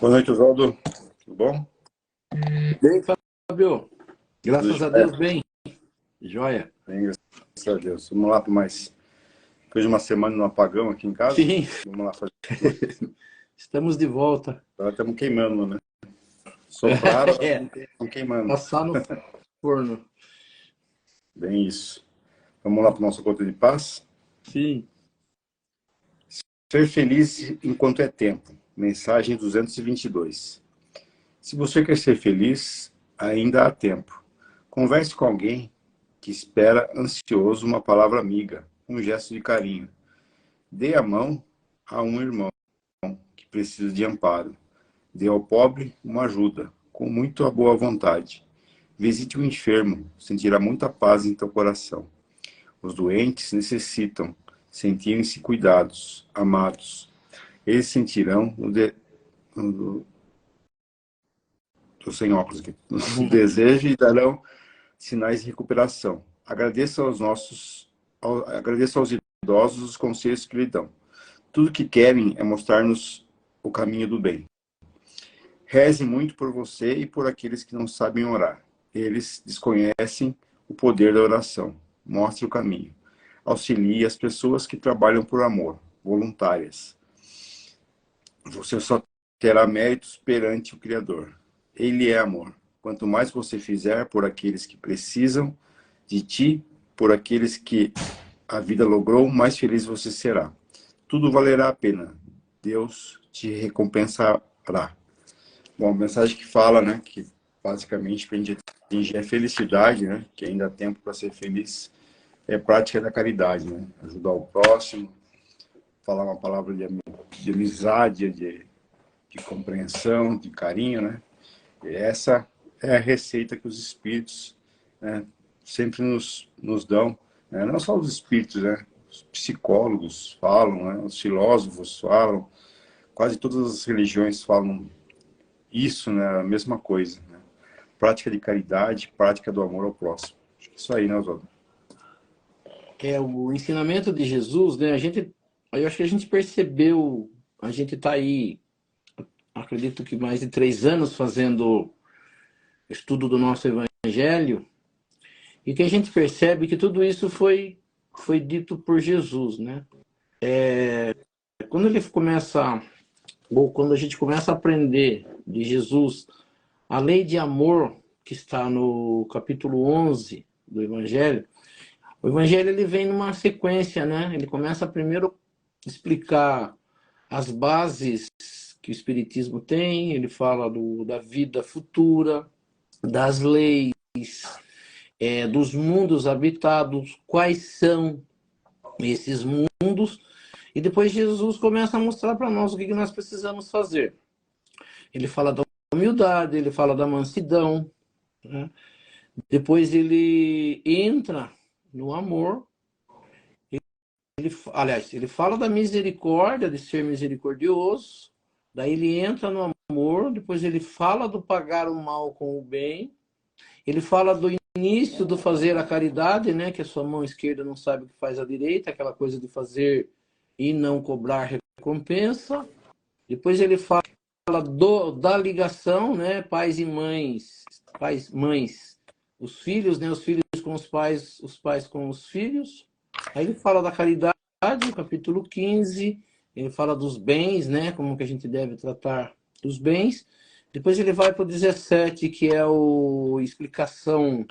Boa noite, Oswaldo. Tudo bom? Bem, Fábio. Graças a Deus, bem. Joia. Bem, graças a Deus. Vamos lá para mais... Depois de uma semana no apagão aqui em casa. Sim. Vamos lá fazer. Estamos de volta. Agora estamos queimando, né? Sopraram, estamos queimando. Passar no forno. Bem isso. Vamos lá para o nosso conto de paz? Sim. Ser feliz enquanto é tempo. Mensagem 222. Se você quer ser feliz, ainda há tempo. Converse com alguém que espera ansioso uma palavra amiga, um gesto de carinho. Dê a mão a um irmão que precisa de amparo. Dê ao pobre uma ajuda, com muita boa vontade. Visite o enfermo, sentirá muita paz em teu coração. Os doentes necessitam sentirem-se cuidados, amados. Eles sentirão Estou sem óculos aqui. O desejo e darão sinais de recuperação. Agradeça aos idosos os conselhos que lhe dão. Tudo que querem é mostrar-nos o caminho do bem. Reze muito por você e por aqueles que não sabem orar. Eles desconhecem o poder da oração. Mostre o caminho. Auxilie as pessoas que trabalham por amor, voluntárias. Você só terá méritos perante o Criador. Ele é amor. Quanto mais você fizer por aqueles que precisam de ti, por aqueles que a vida logrou, mais feliz você será. Tudo valerá a pena. Deus te recompensará. Bom, a mensagem que fala, né, que basicamente para a gente atingir a felicidade, né, que ainda há tempo para ser feliz, é a prática da caridade, né, ajudar o próximo, falar uma palavra de amizade, de compreensão, de carinho, né. E essa é a receita que os espíritos, né, sempre nos dão, né? Não só os espíritos, né? Os psicólogos falam, né? Os filósofos falam, quase todas as religiões falam isso, né? A mesma coisa, né? Prática de caridade, prática do amor ao próximo. Acho que isso aí, né, Oswaldo? O ensinamento de Jesus, né? Eu acho que a gente percebeu, a gente está aí, acredito que mais de 3 anos fazendo estudo do nosso Evangelho, e que a gente percebe que tudo isso foi dito por Jesus, né? Quando a gente começa a aprender de Jesus a lei de amor que está no capítulo 11 do Evangelho, o Evangelho ele vem numa sequência, né? Ele começa primeiro a explicar as bases que o Espiritismo tem, ele fala da vida futura, das leis, dos mundos habitados, quais são esses mundos, e depois Jesus começa a mostrar para nós o que nós precisamos fazer. Ele fala da humildade, ele fala da mansidão, né? Depois ele entra no amor, ele fala da misericórdia, de ser misericordioso, daí ele entra no amor, depois ele fala do pagar o mal com o bem, ele fala do início do fazer a caridade, né? Que a sua mão esquerda não sabe o que faz a direita, aquela coisa de fazer e não cobrar recompensa. Depois ele fala da ligação, né? Pais e mães, mães, os filhos, né? Os filhos com os pais com os filhos. Aí ele fala da caridade, no capítulo 15, ele fala dos bens, né? Como que a gente deve tratar dos bens. Depois ele vai para o 17, que é a explicação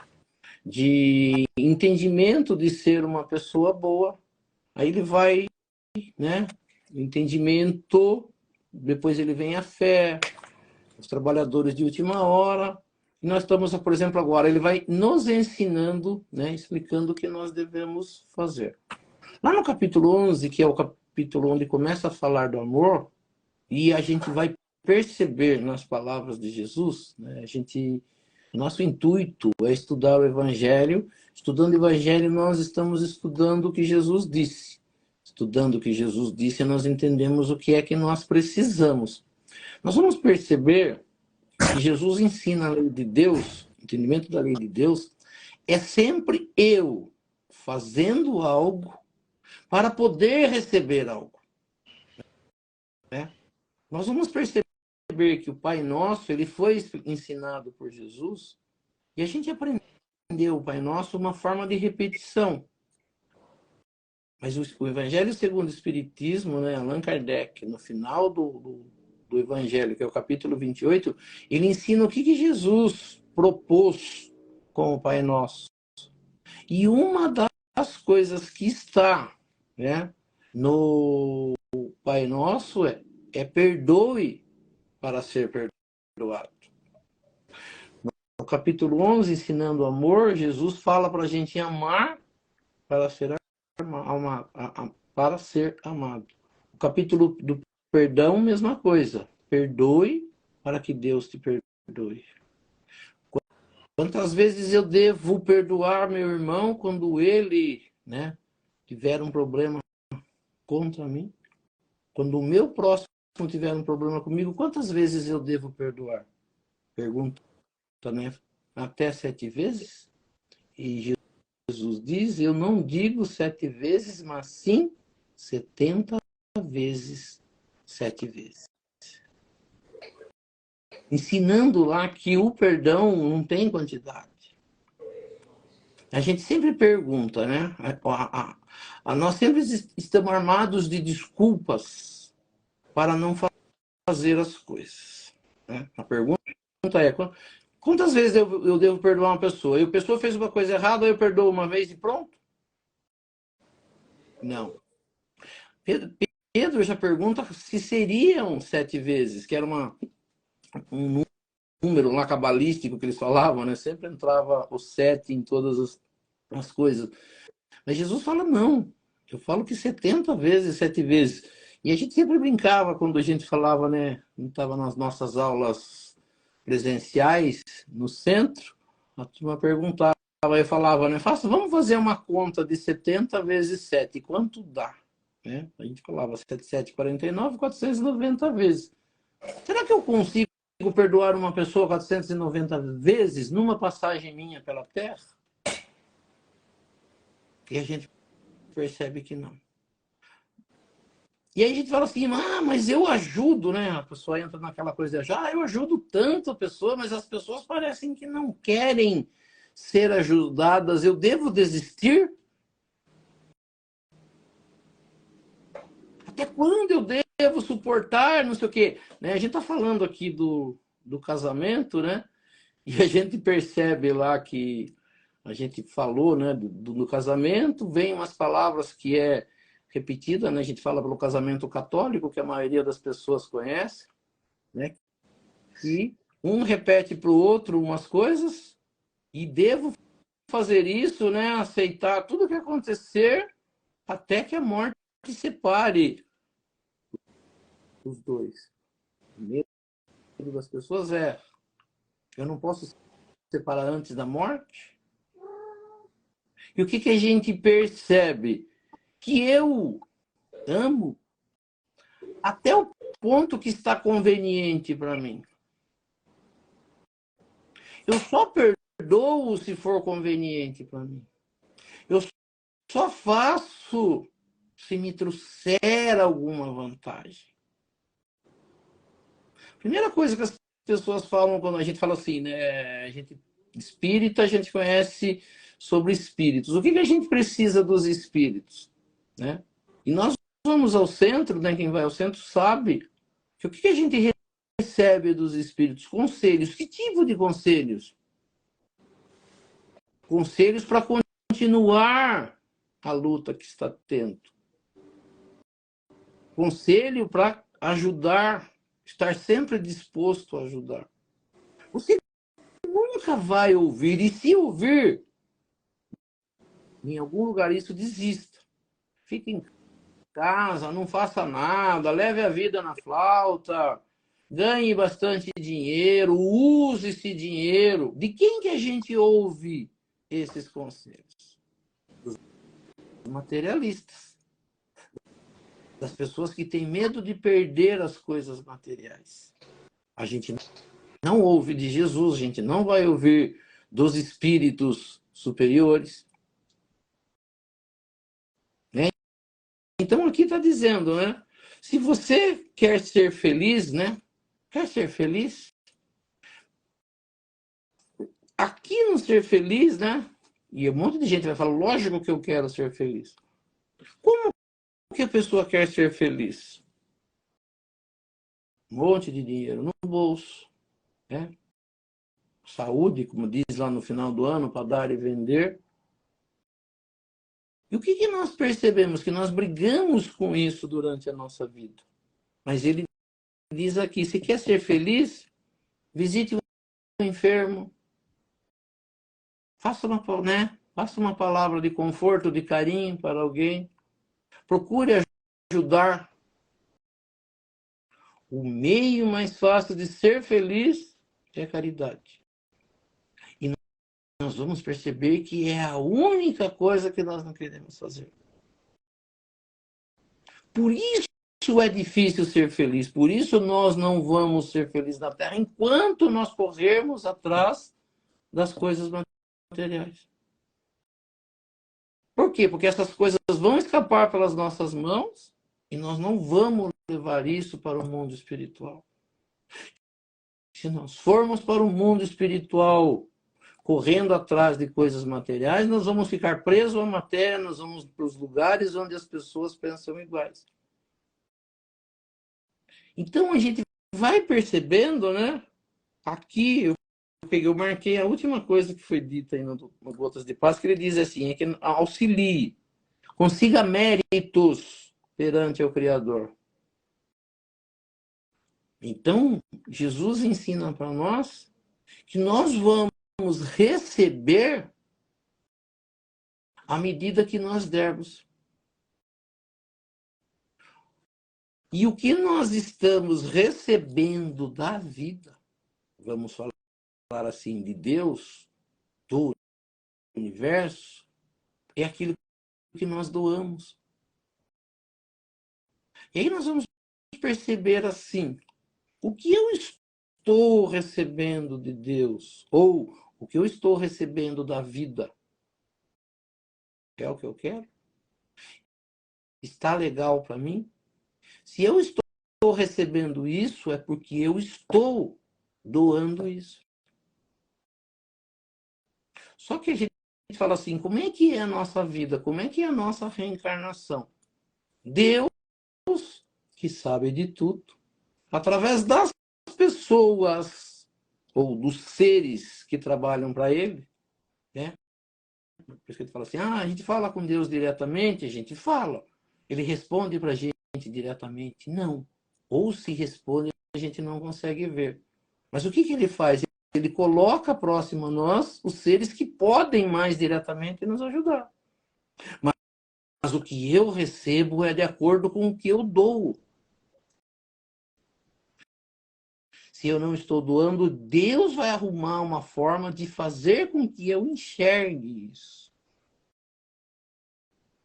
de entendimento de ser uma pessoa boa. Aí ele vai, né? Entendimento, depois ele vem a fé, os trabalhadores de última hora. E nós estamos, por exemplo, agora, ele vai nos ensinando, né? Explicando o que nós devemos fazer. Lá no capítulo 11, que é o capítulo onde começa a falar do amor, e a gente vai perceber nas palavras de Jesus, né? Nosso intuito é estudar o Evangelho. Estudando o Evangelho, nós estamos estudando o que Jesus disse. Estudando o que Jesus disse, nós entendemos o que é que nós precisamos. Nós vamos perceber que Jesus ensina a lei de Deus, o entendimento da lei de Deus, é sempre eu fazendo algo para poder receber algo, né? Nós vamos perceber perceber que o Pai Nosso, ele foi ensinado por Jesus, e a gente aprendeu o Pai Nosso uma forma de repetição. Mas o Evangelho segundo o Espiritismo, né, Allan Kardec, no final do Evangelho, que é o capítulo 28, ele ensina o que Jesus propôs com o Pai Nosso. E uma das coisas que está, né, no Pai Nosso é perdoe para ser perdoado. No capítulo 11, ensinando o amor, Jesus fala para a gente amar para ser para ser amado. O capítulo do perdão, mesma coisa. Perdoe para que Deus te perdoe. Quantas vezes eu devo perdoar meu irmão quando ele, né, tiver um problema contra mim? Quando o meu próximo tiver um problema comigo, quantas vezes eu devo perdoar? Pergunta, né? Até 7 vezes? E Jesus diz, eu não digo 7 vezes, mas sim 70 vezes 7 vezes. Ensinando lá que o perdão não tem quantidade. A gente sempre pergunta, né? Nós sempre estamos armados de desculpas para não fazer as coisas. Né? A pergunta é, quantas vezes eu devo perdoar uma pessoa? E a pessoa fez uma coisa errada, eu perdoo uma vez e pronto? Não. Pedro já pergunta se seriam 7 vezes, que era um número lá cabalístico que eles falavam, né? Sempre entrava o 7 em todas as coisas. Mas Jesus fala, não. Eu falo que 70 vezes, 7 vezes. E a gente sempre brincava quando a gente falava, né? Estava nas nossas aulas presenciais no centro, a turma perguntava, eu falava, né? Vamos fazer uma conta de 70 vezes 7, quanto dá? Né? A gente falava 7, 49, 490 vezes. Será que eu consigo perdoar uma pessoa 490 vezes numa passagem minha pela Terra? E a gente percebe que não. E aí a gente fala assim, mas eu ajudo, né? A pessoa entra naquela coisa de, eu ajudo tanto a pessoa, mas as pessoas parecem que não querem ser ajudadas. Eu devo desistir? Até quando eu devo suportar, não sei o quê? Né? A gente está falando aqui do casamento, né? E a gente percebe lá que a gente falou, né, do casamento, vem umas palavras que é repetida, né? A gente fala pelo casamento católico, que a maioria das pessoas conhece, né? E um repete para o outro umas coisas e devo fazer isso, né? Aceitar tudo que acontecer até que a morte separe os dois. O medo das pessoas eu não posso separar antes da morte? E o que a gente percebe? Que eu amo até o ponto que está conveniente para mim. Eu só perdoo se for conveniente para mim. Eu só faço se me trouxer alguma vantagem. Primeira coisa que as pessoas falam quando a gente fala assim, né? A gente espírita, a gente conhece sobre espíritos. O que a gente precisa dos espíritos, né? E nós vamos ao centro, né? Quem vai ao centro sabe que o que a gente recebe dos espíritos? Conselhos. Que tipo de conselhos? Conselhos para continuar a luta que está tendo. Conselho para ajudar, estar sempre disposto a ajudar. Você nunca vai ouvir, e se ouvir, em algum lugar isso, desista. Fique em casa, não faça nada, leve a vida na flauta, ganhe bastante dinheiro, use esse dinheiro. De quem que a gente ouve esses conselhos? Dos materialistas. Das pessoas que têm medo de perder as coisas materiais. A gente não ouve de Jesus, a gente não vai ouvir dos espíritos superiores. Né? Então aqui está dizendo, né? Se você quer ser feliz, né? Quer ser feliz? Aqui no ser feliz, né? E um monte de gente vai falar, lógico que eu quero ser feliz. Como que a pessoa quer ser feliz? Um monte de dinheiro no bolso, né? Saúde, como diz lá no final do ano, para dar e vender. E o que nós percebemos? Que nós brigamos com isso durante a nossa vida. Mas ele diz aqui, se quer ser feliz, visite um enfermo, faça uma palavra de conforto, de carinho para alguém, procure ajudar. O meio mais fácil de ser feliz é a caridade. E nós vamos perceber que é a única coisa que nós não queremos fazer. Por isso é difícil ser feliz, por isso nós não vamos ser felizes na Terra enquanto nós corrermos atrás das coisas materiais. Por quê? Porque essas coisas vão escapar pelas nossas mãos e nós não vamos levar isso para o mundo espiritual. Se nós formos para o mundo espiritual correndo atrás de coisas materiais, nós vamos ficar presos à matéria, nós vamos para os lugares onde as pessoas pensam iguais. Então a gente vai percebendo, né? Aqui eu marquei a última coisa que foi dita aí no Gotas de Paz, que ele diz assim, é que auxilie, consiga méritos perante o Criador. Então, Jesus ensina para nós que nós vamos receber à medida que nós dermos. E o que nós estamos recebendo da vida, vamos falar assim, de Deus, do universo, é aquilo que nós doamos. E aí nós vamos perceber assim, o que eu estou recebendo de Deus, ou o que eu estou recebendo da vida, é o que eu quero? Está legal para mim? Se eu estou recebendo isso, é porque eu estou doando isso. Só que a gente fala assim, como é que é a nossa vida? Como é que é a nossa reencarnação? Deus, que sabe de tudo, através das pessoas ou dos seres que trabalham para ele, né? Por isso que ele fala assim, a gente fala com Deus diretamente, a gente fala. Ele responde para a gente diretamente? Não. Ou se responde, a gente não consegue ver. Mas o que ele faz? Ele coloca próximo a nós os seres que podem mais diretamente nos ajudar. Mas o que eu recebo é de acordo com o que eu dou. Se eu não estou doando, Deus vai arrumar uma forma de fazer com que eu enxergue isso.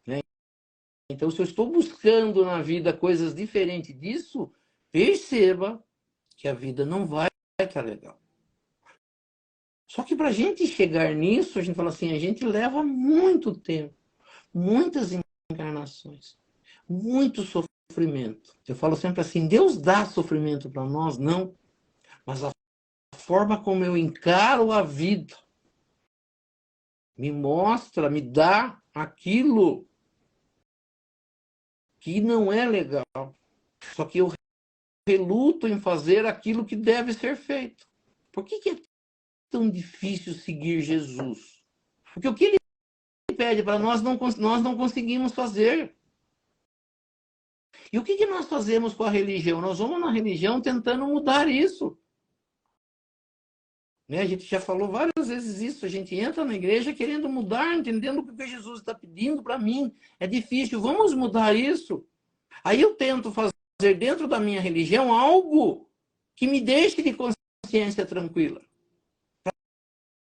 Né? Então, se eu estou buscando na vida coisas diferentes disso, perceba que a vida não vai estar legal. Só que para a gente chegar nisso, a gente fala assim, a gente leva muito tempo, muitas encarnações, muito sofrimento. Eu falo sempre assim, Deus dá sofrimento para nós? Não. Mas a forma como eu encaro a vida me mostra, me dá aquilo que não é legal. Só que eu reluto em fazer aquilo que deve ser feito. Por que é tão difícil seguir Jesus? Porque o que ele pede para nós não conseguimos fazer. E o que nós fazemos com a religião? Nós vamos na religião tentando mudar isso. Né? A gente já falou várias vezes isso. A gente entra na igreja querendo mudar, entendendo o que Jesus está pedindo para mim. É difícil. Vamos mudar isso. Aí eu tento fazer dentro da minha religião algo que me deixe de consciência tranquila.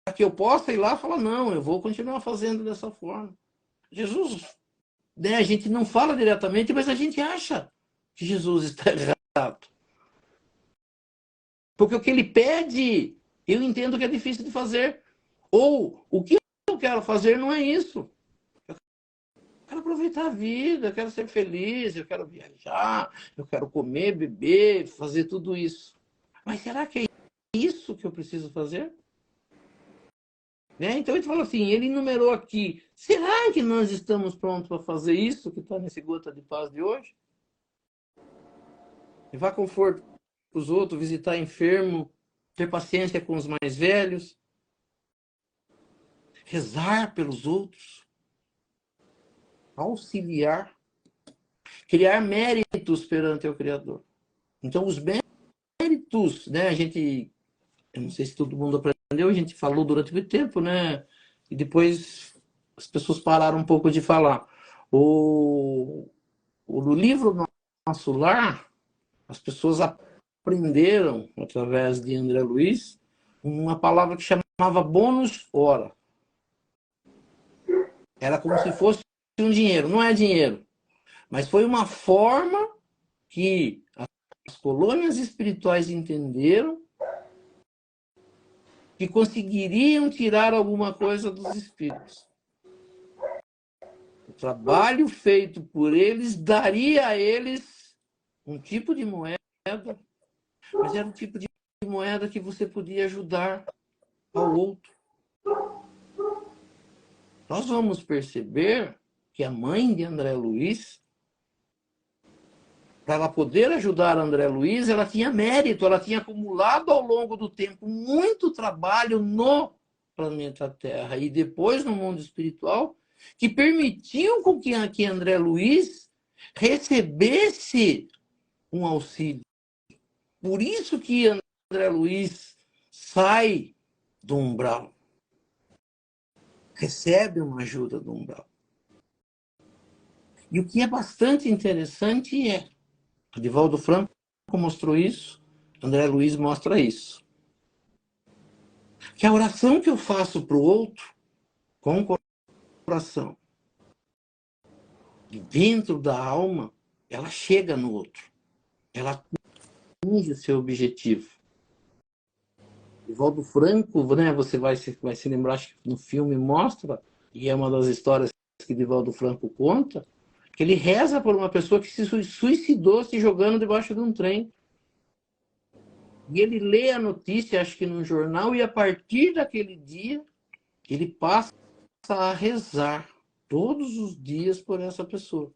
Para que eu possa ir lá e falar, não, eu vou continuar fazendo dessa forma. Jesus, né, a gente não fala diretamente, mas a gente acha que Jesus está errado. Porque o que ele pede, eu entendo que é difícil de fazer. Ou o que eu quero fazer não é isso. Eu quero aproveitar a vida, eu quero ser feliz, eu quero viajar, eu quero comer, beber, fazer tudo isso. Mas será que é isso que eu preciso fazer? Né? Então ele falou assim, ele enumerou aqui, será que nós estamos prontos para fazer isso que está nesse Gota de Paz de hoje? Levar conforto para os outros, visitar enfermo, ter paciência com os mais velhos, rezar pelos outros, auxiliar, criar méritos perante o Criador. Então os méritos, né, eu não sei se todo mundo aprendeu, a gente falou durante muito tempo, né, e depois as pessoas pararam um pouco de falar. No livro Nosso Lar, as pessoas aprenderam, através de André Luiz, uma palavra que chamava bônus hora. Era como se fosse um dinheiro. Não é dinheiro, mas foi uma forma que as colônias espirituais entenderam que conseguiriam tirar alguma coisa dos espíritos. O trabalho feito por eles daria a eles um tipo de moeda, mas era um tipo de moeda que você podia ajudar ao outro. Nós vamos perceber que a mãe de André Luiz, para ela poder ajudar André Luiz, ela tinha mérito, ela tinha acumulado ao longo do tempo muito trabalho no planeta Terra e depois no mundo espiritual, que permitiu com que André Luiz recebesse um auxílio. Por isso que André Luiz sai do umbral, recebe uma ajuda do umbral. E o que é bastante interessante é, Divaldo Franco mostrou isso, André Luiz mostra isso. Que a oração que eu faço para o outro, com o coração, dentro da alma, ela chega no outro. Ela atinge o seu objetivo. Divaldo Franco, né, você vai se lembrar, acho que no filme mostra, e é uma das histórias que Divaldo Franco conta, que ele reza por uma pessoa que se suicidou se jogando debaixo de um trem. E ele lê a notícia, acho que num jornal, e a partir daquele dia, ele passa a rezar todos os dias por essa pessoa.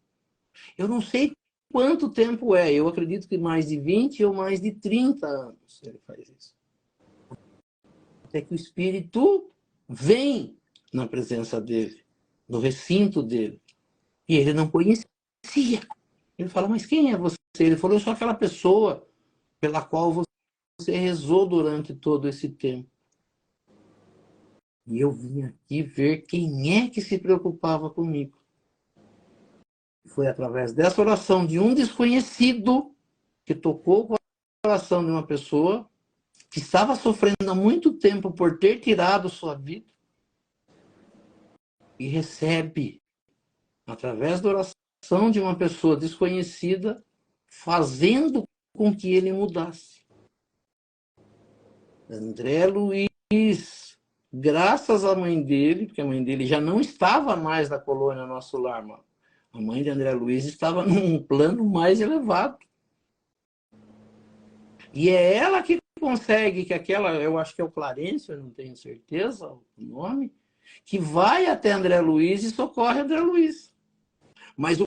Eu não sei quanto tempo é, eu acredito que mais de 20 ou mais de 30 anos ele faz isso. Até que o espírito vem na presença dele, no recinto dele. E ele não conhecia. Ele fala, mas quem é você? Ele falou, eu sou aquela pessoa pela qual você rezou durante todo esse tempo. E eu vim aqui ver quem é que se preocupava comigo. Foi através dessa oração de um desconhecido que tocou o coração de uma pessoa que estava sofrendo há muito tempo por ter tirado sua vida e recebe, através da oração de uma pessoa desconhecida, fazendo com que ele mudasse. André Luiz, graças à mãe dele, porque a mãe dele já não estava mais na colônia Nosso Lar, mano. A mãe de André Luiz estava num plano mais elevado. E é ela que consegue que aquela, eu acho que é o Clarencio, eu não tenho certeza o nome, que vai até André Luiz e socorre André Luiz. Mas o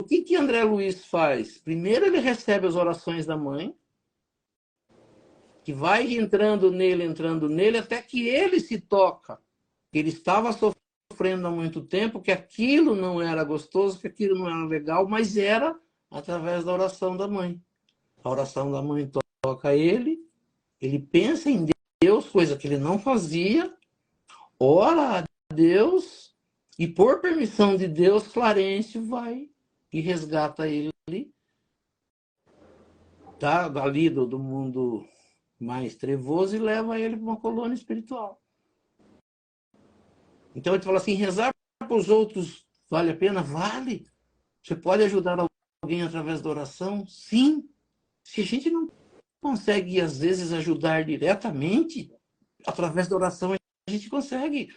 que André Luiz faz? Primeiro ele recebe as orações da mãe, que vai entrando nele, até que ele se toca. Ele estava sofrendo há muito tempo, que aquilo não era gostoso, que aquilo não era legal, mas era através da oração da mãe. A oração da mãe toca ele pensa em Deus, coisa que ele não fazia, ora a Deus, e por permissão de Deus, Clarencio vai e resgata ele, tá, ali do mundo mais trevoso, e leva ele para uma colônia espiritual. Então ele fala assim, rezar para os outros vale a pena? Vale. Você pode ajudar alguém através da oração? Sim. Se a gente não consegue, às vezes, ajudar diretamente, através da oração a gente consegue.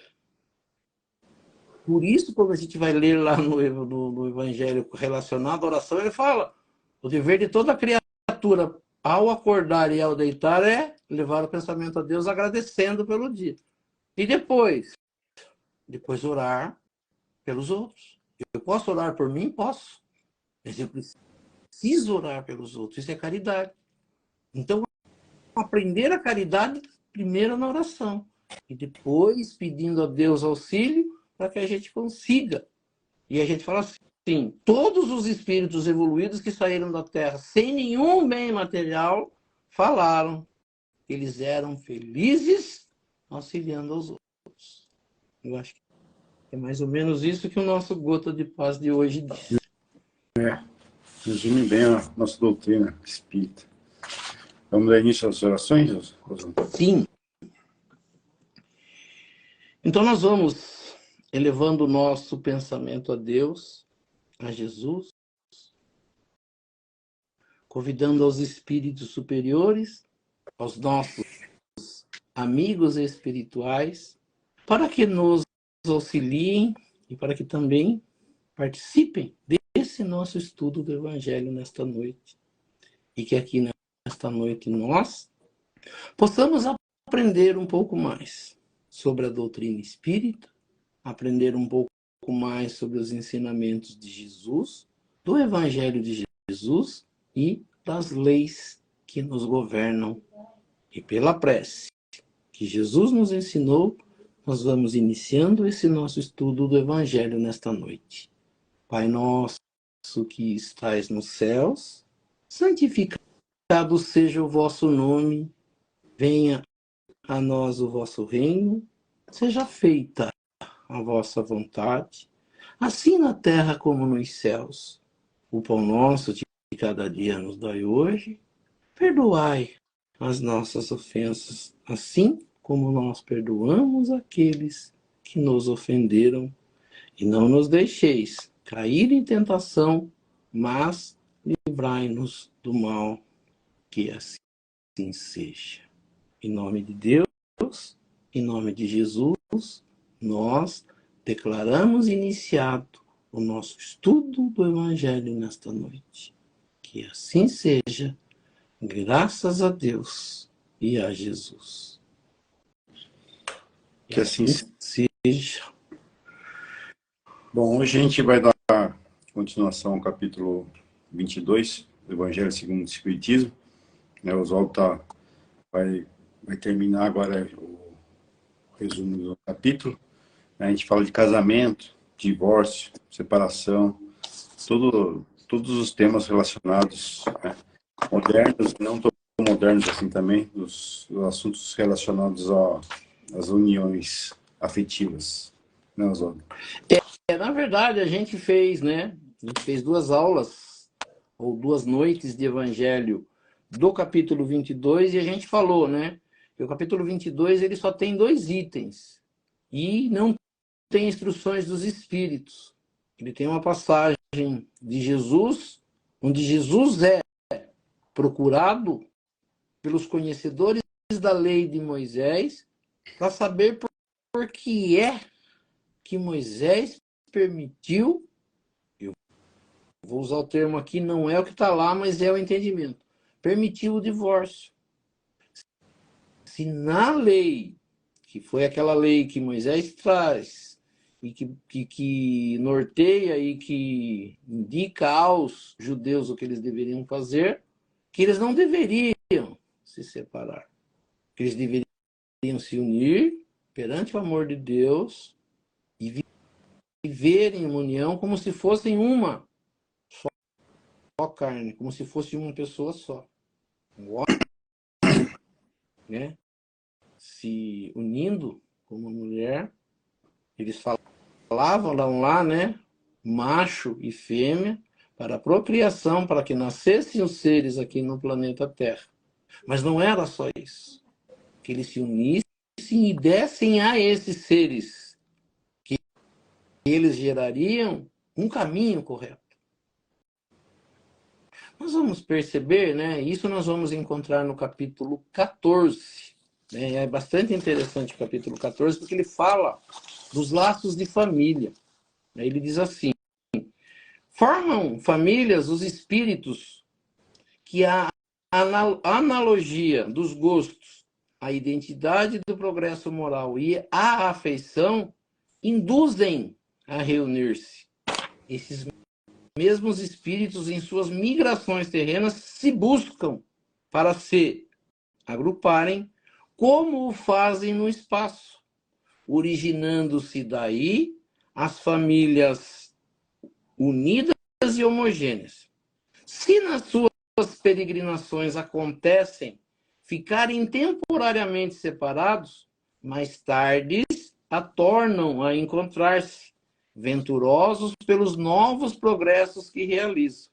Por isso, quando a gente vai ler lá no Evangelho relacionado à oração, ele fala, o dever de toda criatura ao acordar e ao deitar é levar o pensamento a Deus agradecendo pelo dia. E depois orar pelos outros. Eu posso orar por mim? Posso. Mas eu preciso orar pelos outros. Isso é caridade. Então, aprender a caridade primeiro na oração. E depois pedindo a Deus auxílio para que a gente consiga. E a gente fala assim, todos os espíritos evoluídos que saíram da Terra sem nenhum bem material falaram que eles eram felizes auxiliando aos outros. Eu acho que é mais ou menos isso que o nosso Gota de Paz de hoje diz. Resume bem a nossa doutrina espírita. Vamos dar início às orações, Rosana? Sim. Então nós vamos elevando o nosso pensamento a Deus, a Jesus, convidando aos espíritos superiores, aos nossos amigos espirituais, para que nos auxiliem e para que também participem desse nosso estudo do Evangelho nesta noite. E que aqui nesta noite nós possamos aprender um pouco mais sobre a doutrina espírita, aprender um pouco mais sobre os ensinamentos de Jesus, do Evangelho de Jesus e das leis que nos governam. E pela prece que Jesus nos ensinou, nós vamos iniciando esse nosso estudo do Evangelho nesta noite. Pai nosso que estais nos céus, santificado seja o vosso nome, venha a nós o vosso reino, seja feita a vossa vontade, assim na terra como nos céus. O pão nosso de cada dia nos dai hoje, perdoai as nossas ofensas, assim como nós perdoamos aqueles que nos ofenderam, e não nos deixeis cair em tentação, mas livrai-nos do mal, que assim seja. Em nome de Deus, em nome de Jesus, nós declaramos iniciado o nosso estudo do Evangelho nesta noite. Que assim seja, graças a Deus e a Jesus. Que assim seja. Bom, hoje a gente vai dar continuação ao capítulo 22 do Evangelho segundo o Espiritismo. O Oswaldo vai terminar agora o resumo do capítulo. A gente fala de casamento, divórcio, separação, todos os temas relacionados, modernos e não tão modernos assim também, os assuntos relacionados às uniões afetivas. Né, Oswaldo? Na verdade, a gente fez, né? A gente fez 2 aulas, ou 2 noites de Evangelho do capítulo 22, e a gente falou, né? Que o capítulo 22 ele só tem 2 itens, e não tem instruções dos Espíritos. Ele tem uma passagem de Jesus, onde Jesus é procurado pelos conhecedores da lei de Moisés para saber por que é que Moisés permitiu, eu vou usar o termo aqui, não é o que está lá, mas é o entendimento, permitiu o divórcio. Se na lei, que foi aquela lei que Moisés traz, e que norteia e que indica aos judeus o que eles deveriam fazer, que eles não deveriam se separar, que eles deveriam se unir perante o amor de Deus e viverem em união como se fossem uma só carne, como se fosse uma pessoa só. Um homem, né? Se unindo como mulher, eles falavam lá, né? Macho e fêmea, para a procriação, para que nascessem os seres aqui no planeta Terra. Mas não era só isso. Que eles se unissem e dessem a esses seres que eles gerariam um caminho correto. Nós vamos perceber, né? Isso nós vamos encontrar no capítulo 14. Né? É bastante interessante o capítulo 14, porque ele fala dos laços de família. Ele diz assim: formam famílias os espíritos que analogia dos gostos, a identidade do progresso moral e a afeição induzem a reunir-se. Esses mesmos espíritos, em suas migrações terrenas, se buscam para se agruparem, como o fazem no espaço, originando-se daí as famílias unidas e homogêneas. Se nas suas peregrinações acontecem ficarem temporariamente separados, mais tarde a tornam a encontrar-se, venturosos pelos novos progressos que realizam.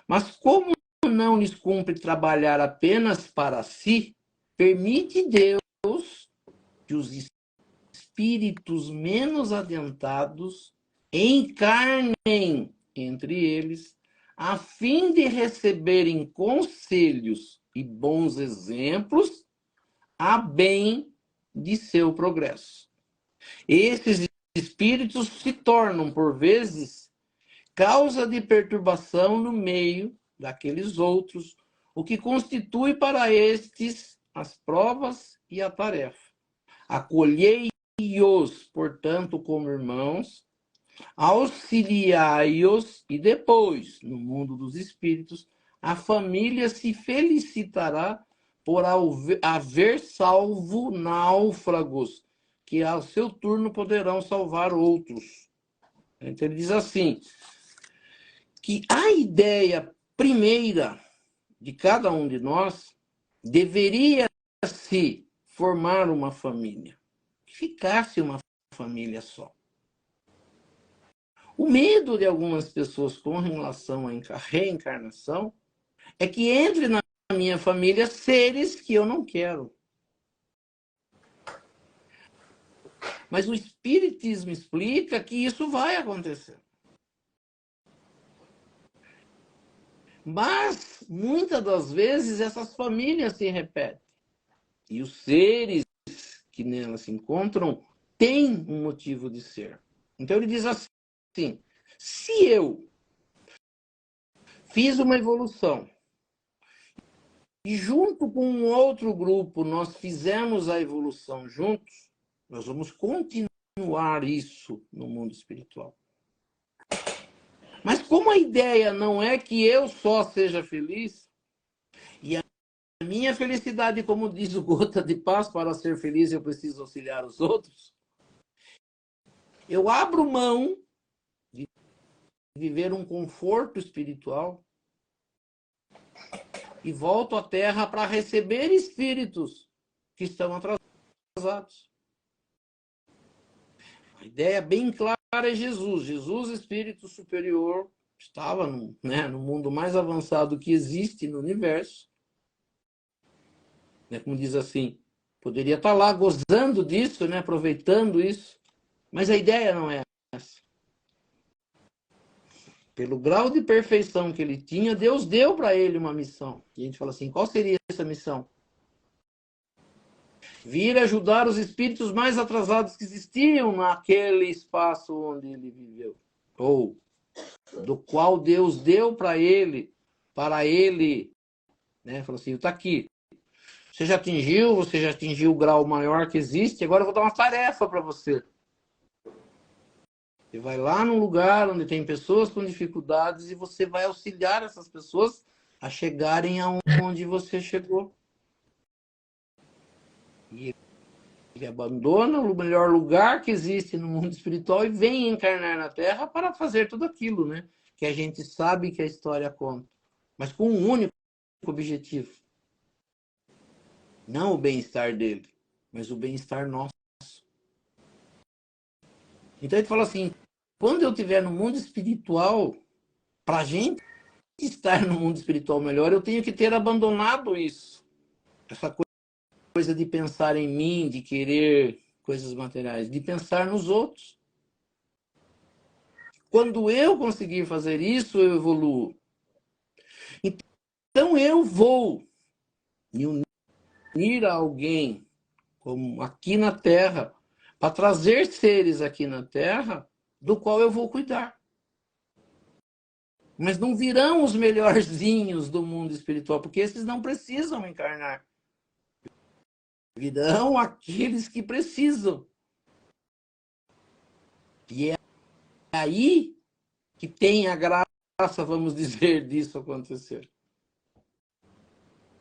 Mas como não lhes cumpre trabalhar apenas para si, permite Deus que os espíritos menos adiantados encarnem entre eles, a fim de receberem conselhos e bons exemplos a bem de seu progresso. Esses espíritos se tornam, por vezes, causa de perturbação no meio daqueles outros, o que constitui para estes as provas e a tarefa. Acolhei-os, portanto, como irmãos, auxiliai-os e depois, no mundo dos espíritos, a família se felicitará por haver salvo náufragos, que ao seu turno poderão salvar outros. Então ele diz assim, que a ideia primeira de cada um de nós deveria se formar uma família, que ficasse uma família só. O medo de algumas pessoas com relação à reencarnação é que entre na minha família seres que eu não quero. Mas o Espiritismo explica que isso vai acontecer. Mas, muitas das vezes, essas famílias se repetem. E os seres que nelas se encontram têm um motivo de ser. Então ele diz assim, se eu fiz uma evolução e junto com um outro grupo nós fizemos a evolução juntos, nós vamos continuar isso no mundo espiritual. Mas como a ideia não é que eu só seja feliz, e a minha felicidade, como diz o Gota de Paz, para ser feliz eu preciso auxiliar os outros, eu abro mão de viver um conforto espiritual e volto à Terra para receber espíritos que estão atrasados. A ideia bem clara é Jesus. Jesus, espírito superior, estava no mundo mais avançado que existe no universo. Como diz assim, poderia estar lá gozando disso, aproveitando isso, mas a ideia não é essa. Pelo grau de perfeição que ele tinha, Deus deu para ele uma missão. E a gente fala assim, qual seria essa missão? Vir ajudar os espíritos mais atrasados que existiam naquele espaço onde ele viveu. Ou do qual Deus deu para ele, falou assim, está aqui. Você já atingiu o grau maior que existe, agora eu vou dar uma tarefa para você. Você vai lá num lugar onde tem pessoas com dificuldades e você vai auxiliar essas pessoas a chegarem aonde você chegou. E ele abandona o melhor lugar que existe no mundo espiritual e vem encarnar na Terra para fazer tudo aquilo, que a gente sabe que a história conta. Mas com um único objetivo. Não o bem-estar dele, mas o bem-estar nosso. Então ele fala assim, quando eu estiver no mundo espiritual, para a gente estar no mundo espiritual melhor, eu tenho que ter abandonado isso. Essa coisa de pensar em mim, de querer coisas materiais, de pensar nos outros. Quando eu conseguir fazer isso, eu evoluo. Então eu vou me unir a alguém, como aqui na Terra, para trazer seres aqui na Terra, do qual eu vou cuidar. Mas não virão os melhorzinhos do mundo espiritual, porque esses não precisam encarnar. Virão aqueles que precisam. E é aí que tem a graça, vamos dizer, disso acontecer.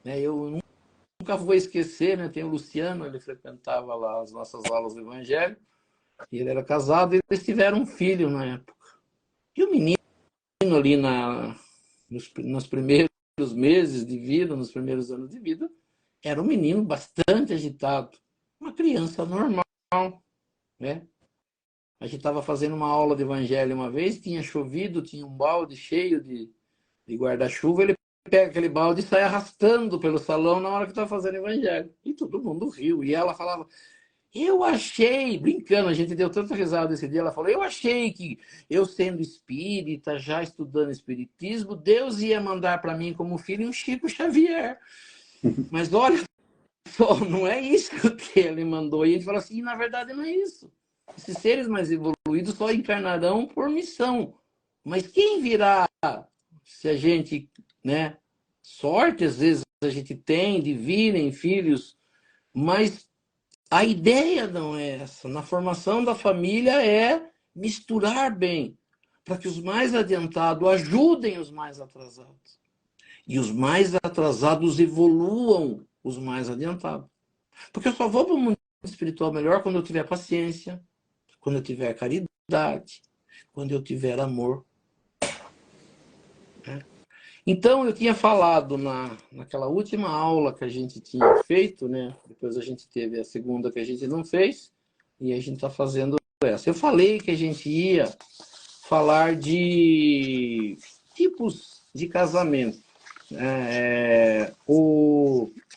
Eu nunca vou esquecer, né? Tem o Luciano, ele frequentava lá as nossas aulas do Evangelho, e ele era casado, e eles tiveram um filho na época. E o menino ali nos primeiros meses de vida, nos primeiros anos de vida, era um menino bastante agitado. Uma criança normal, né? A gente estava fazendo uma aula de Evangelho uma vez, tinha chovido, tinha um balde cheio de guarda-chuva, ele pega aquele balde e sai arrastando pelo salão na hora que está fazendo Evangelho. E todo mundo riu. E ela falava, eu achei, brincando, a gente deu tanta risada esse dia, ela falou, eu achei que eu sendo espírita, já estudando espiritismo, Deus ia mandar para mim como filho um Chico Xavier. Mas olha só, não é isso que ele mandou. E ele falou assim, na verdade não é isso. Esses seres mais evoluídos só encarnarão por missão. Mas quem virá, se a gente, né, sorte às vezes a gente tem de virem filhos, mas a ideia não é essa. Na formação da família é misturar bem, para que os mais adiantados ajudem os mais atrasados. E os mais atrasados evoluam os mais adiantados. Porque eu só vou para o mundo espiritual melhor quando eu tiver paciência, quando eu tiver caridade, quando eu tiver amor. Então, eu tinha falado naquela última aula que a gente tinha feito, né? Depois a gente teve a segunda que a gente não fez, e a gente está fazendo essa. Eu falei que a gente ia falar de tipos de casamento.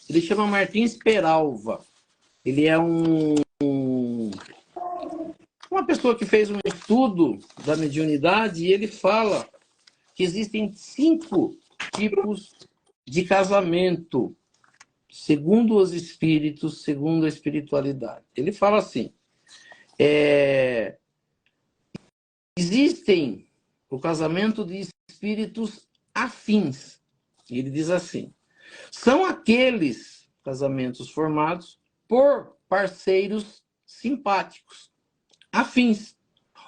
Ele chama Martins Peralva. Ele é uma pessoa que fez um estudo da mediunidade e ele fala que existem 5 tipos de casamento, segundo os espíritos, segundo a espiritualidade. Ele fala assim, existem o casamento de espíritos afins. Ele diz assim, são aqueles casamentos formados por parceiros simpáticos, afins,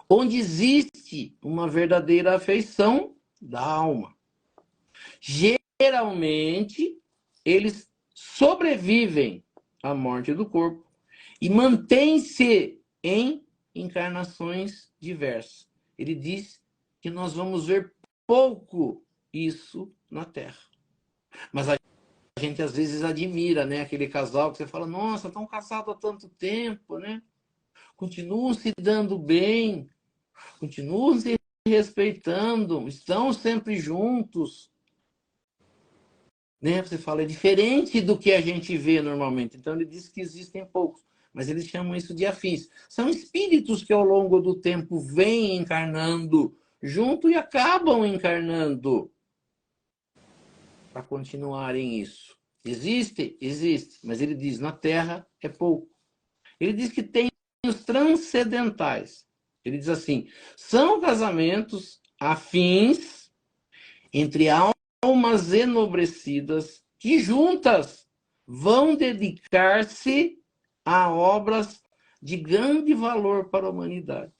onde existe uma verdadeira afeição da alma. Geralmente, eles sobrevivem à morte do corpo e mantêm-se em encarnações diversas. Ele diz que nós vamos ver pouco isso na Terra. Mas a gente às vezes admira, né? Aquele casal que você fala, nossa, estão casados há tanto tempo, né? Continuam se dando bem, continuam se respeitando, estão sempre juntos. Né? Você fala, é diferente do que a gente vê normalmente. Então, ele diz que existem poucos, mas eles chamam isso de afins. São espíritos que, ao longo do tempo, vêm encarnando junto e acabam encarnando para continuarem isso. Existe? Existe. Mas ele diz, na Terra é pouco. Ele diz que tem os transcendentais. Ele diz assim, são casamentos afins entre almas enobrecidas que juntas vão dedicar-se a obras de grande valor para a humanidade.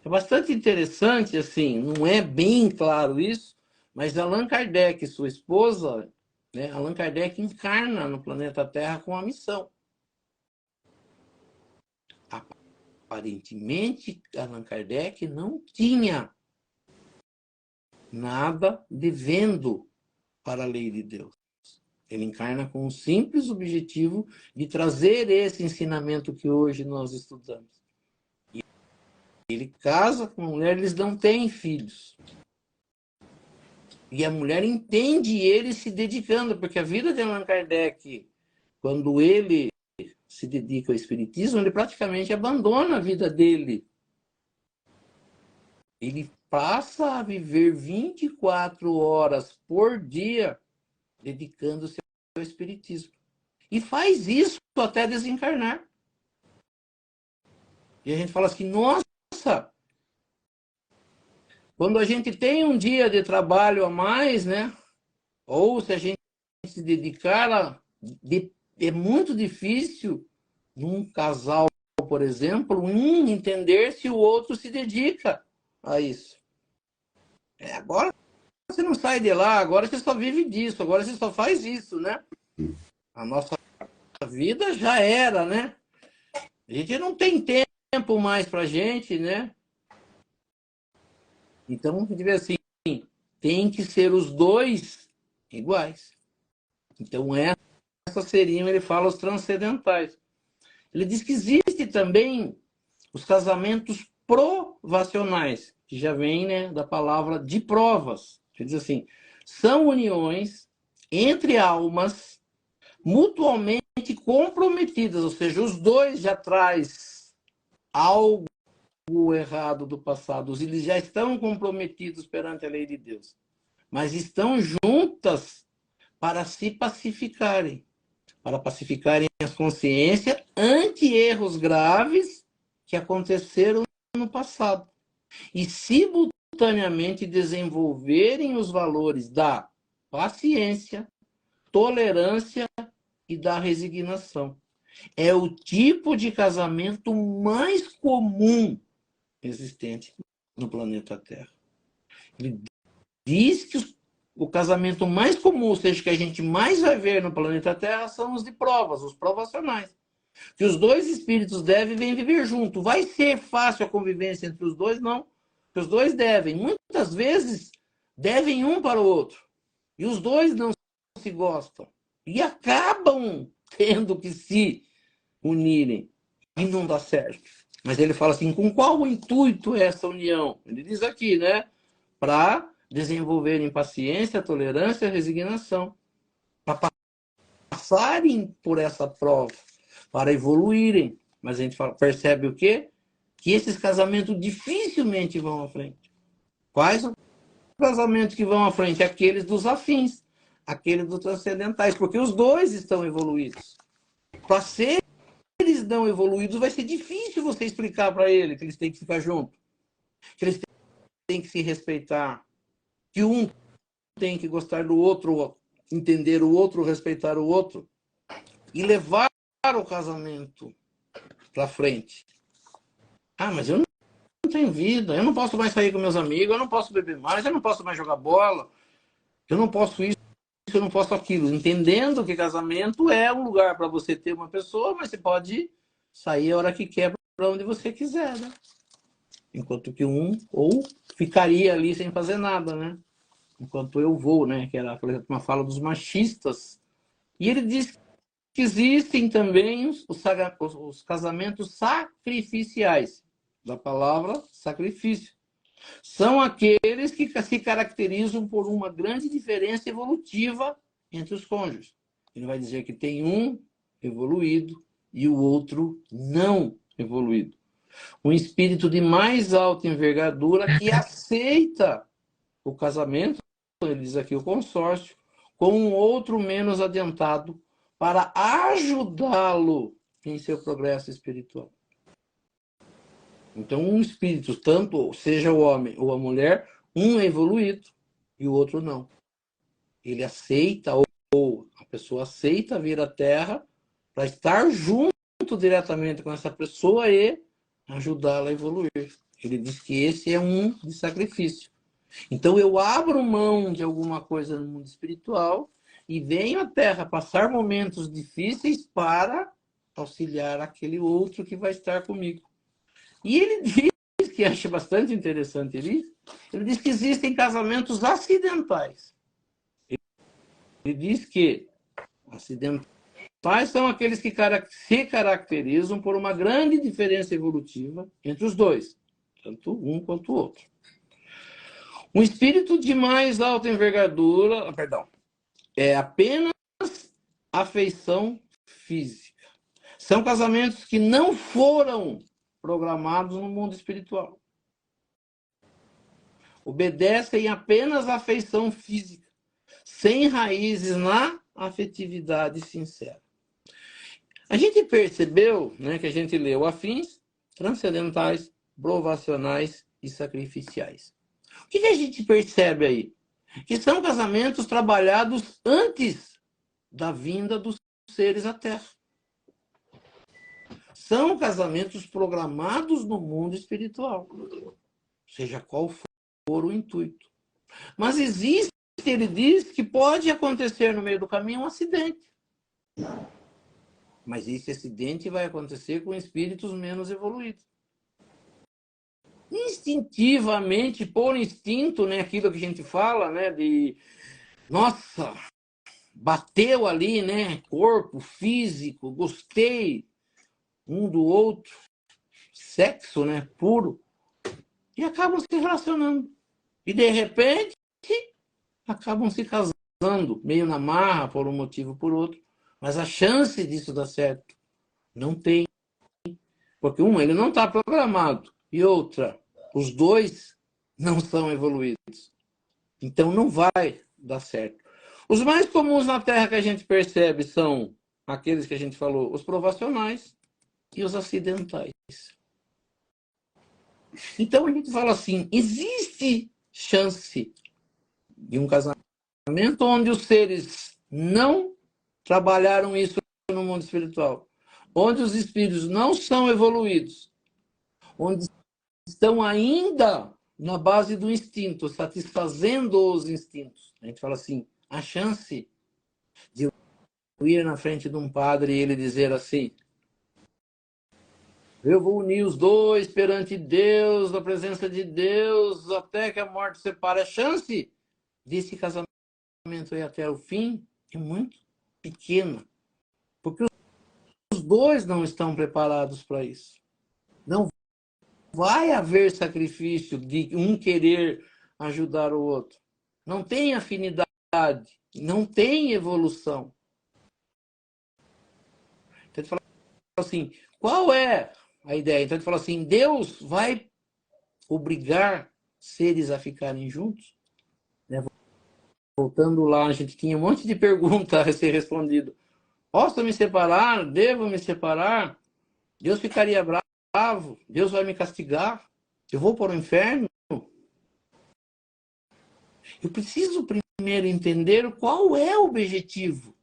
É bastante interessante, assim, não é bem claro isso, mas Allan Kardec e sua esposa, né, Allan Kardec encarna no planeta Terra com a missão. Aparentemente, Allan Kardec não tinha nada devendo para a lei de Deus. Ele encarna com o simples objetivo de trazer esse ensinamento que hoje nós estudamos. E ele casa com uma mulher, eles não têm filhos. E a mulher entende ele se dedicando, porque a vida de Allan Kardec, quando ele se dedica ao espiritismo, ele praticamente abandona a vida dele. Ele passa a viver 24 horas por dia dedicando-se ao espiritismo. E faz isso até desencarnar. E a gente fala assim, nossa, quando a gente tem um dia de trabalho a mais, né? Ou se a gente se dedicar, é muito difícil num casal, por exemplo, um entender se o outro se dedica a isso. Agora você não sai de lá, agora você só vive disso, agora você só faz isso, né? A nossa vida já era, né? A gente não tem tempo mais pra gente, né? Então, vamos dizer assim, tem que ser os dois iguais. Então, essas seriam, ele fala, os transcendentais. Ele diz que existe também os casamentos provacionais, que já vem, né, da palavra de provas. Ele diz assim, são uniões entre almas mutuamente comprometidas, ou seja, os dois já traz algo errado do passado, eles já estão comprometidos perante a lei de Deus, mas estão juntas para se pacificarem, para pacificarem a consciência ante erros graves que aconteceram no passado e simultaneamente desenvolverem os valores da paciência, tolerância e da resignação. É o tipo de casamento mais comum existente no planeta Terra. Ele diz que o casamento mais comum, ou seja, que a gente mais vai ver no planeta Terra, são os de provas, os provacionais. Que os dois espíritos devem viver junto. Vai ser fácil a convivência entre os dois? Não. Que os dois devem. Muitas vezes devem um para o outro. E os dois não se gostam. E acabam tendo que se unirem. E não dá certo. Mas ele fala assim, com qual o intuito é essa união? Ele diz aqui, né? Para desenvolverem paciência, tolerância e resignação. Para passarem por essa prova. Para evoluírem. Mas a gente percebe o quê? Que esses casamentos dificilmente vão à frente. Quais são os casamentos que vão à frente? Aqueles dos afins. Aqueles dos transcendentais. Porque os dois estão evoluídos. Para ser eles não evoluídos, vai ser difícil você explicar para ele que eles têm que ficar juntos, que eles têm que se respeitar, que um tem que gostar do outro, entender o outro, respeitar o outro e levar o casamento para frente. Ah, mas eu não tenho vida, eu não posso mais sair com meus amigos, eu não posso beber mais, eu não posso mais jogar bola, eu não posso isso, eu não posso aquilo. Entendendo que casamento é um lugar para você ter uma pessoa, mas você pode sair a hora que quer, para onde você quiser, né? Enquanto que um ou ficaria ali sem fazer nada, né? Enquanto eu vou, né? Que era, por exemplo, uma fala dos machistas. E ele diz que existem também os casamentos sacrificiais, da palavra sacrifício. São aqueles que se caracterizam por uma grande diferença evolutiva entre os cônjuges. Ele vai dizer que tem um evoluído e o outro não evoluído. Um espírito de mais alta envergadura que aceita o casamento, ele diz aqui o consórcio, com um outro menos adiantado para ajudá-lo em seu progresso espiritual. Então, um espírito, tanto seja o homem ou a mulher, um é evoluído e o outro não. Ele aceita, ou a pessoa aceita vir à Terra para estar junto diretamente com essa pessoa e ajudá-la a evoluir. Ele diz que esse é um de sacrifício. Então, eu abro mão de alguma coisa no mundo espiritual e venho à Terra passar momentos difíceis para auxiliar aquele outro que vai estar comigo. E ele diz, que acha bastante interessante, ele diz que existem casamentos acidentais. Ele diz que acidentais são aqueles que se caracterizam por uma grande diferença evolutiva entre os dois, tanto um quanto o outro. Um espírito de mais alta envergadura, é apenas afeição física. São casamentos que não foram programados no mundo espiritual. Obedecem apenas à afeição física, sem raízes na afetividade sincera. A gente percebeu, né, que a gente leu afins, transcendentais, provacionais e sacrificiais. O que a gente percebe aí? Que são casamentos trabalhados antes da vinda dos seres à Terra. São casamentos programados no mundo espiritual, seja qual for o intuito. Mas existe, ele diz, que pode acontecer no meio do caminho um acidente. Mas esse acidente vai acontecer com espíritos menos evoluídos. Instintivamente, por instinto, né, aquilo que a gente fala, né, de nossa, bateu ali, né, corpo, físico, gostei um do outro, sexo, né, puro, e acabam se relacionando. E de repente, acabam se casando, meio na marra, por um motivo ou por outro. Mas a chance disso dar certo não tem. Porque ele não está programado. E outra, os dois não são evoluídos. Então não vai dar certo. Os mais comuns na Terra que a gente percebe são aqueles que a gente falou, os provacionais e os acidentais. Então a gente fala assim, existe chance de um casamento onde os seres não trabalharam isso no mundo espiritual, onde os espíritos não são evoluídos, onde estão ainda na base do instinto, satisfazendo os instintos. A gente fala assim, a chance de eu ir na frente de um padre e ele dizer assim, eu vou unir os dois perante Deus, na presença de Deus, até que a morte separe. A chance desse casamento ir até o fim é muito pequena. Porque os dois não estão preparados para isso. Não vai haver sacrifício de um querer ajudar o outro. Não tem afinidade, não tem evolução. Então ele fala assim, qual é a ideia? Então ele fala assim, Deus vai obrigar seres a ficarem juntos? Né? Voltando lá, a gente tinha um monte de perguntas a ser respondido. Posso me separar? Devo me separar? Deus ficaria bravo? Deus vai me castigar? Eu vou para o inferno? Eu preciso primeiro entender qual é o objetivo.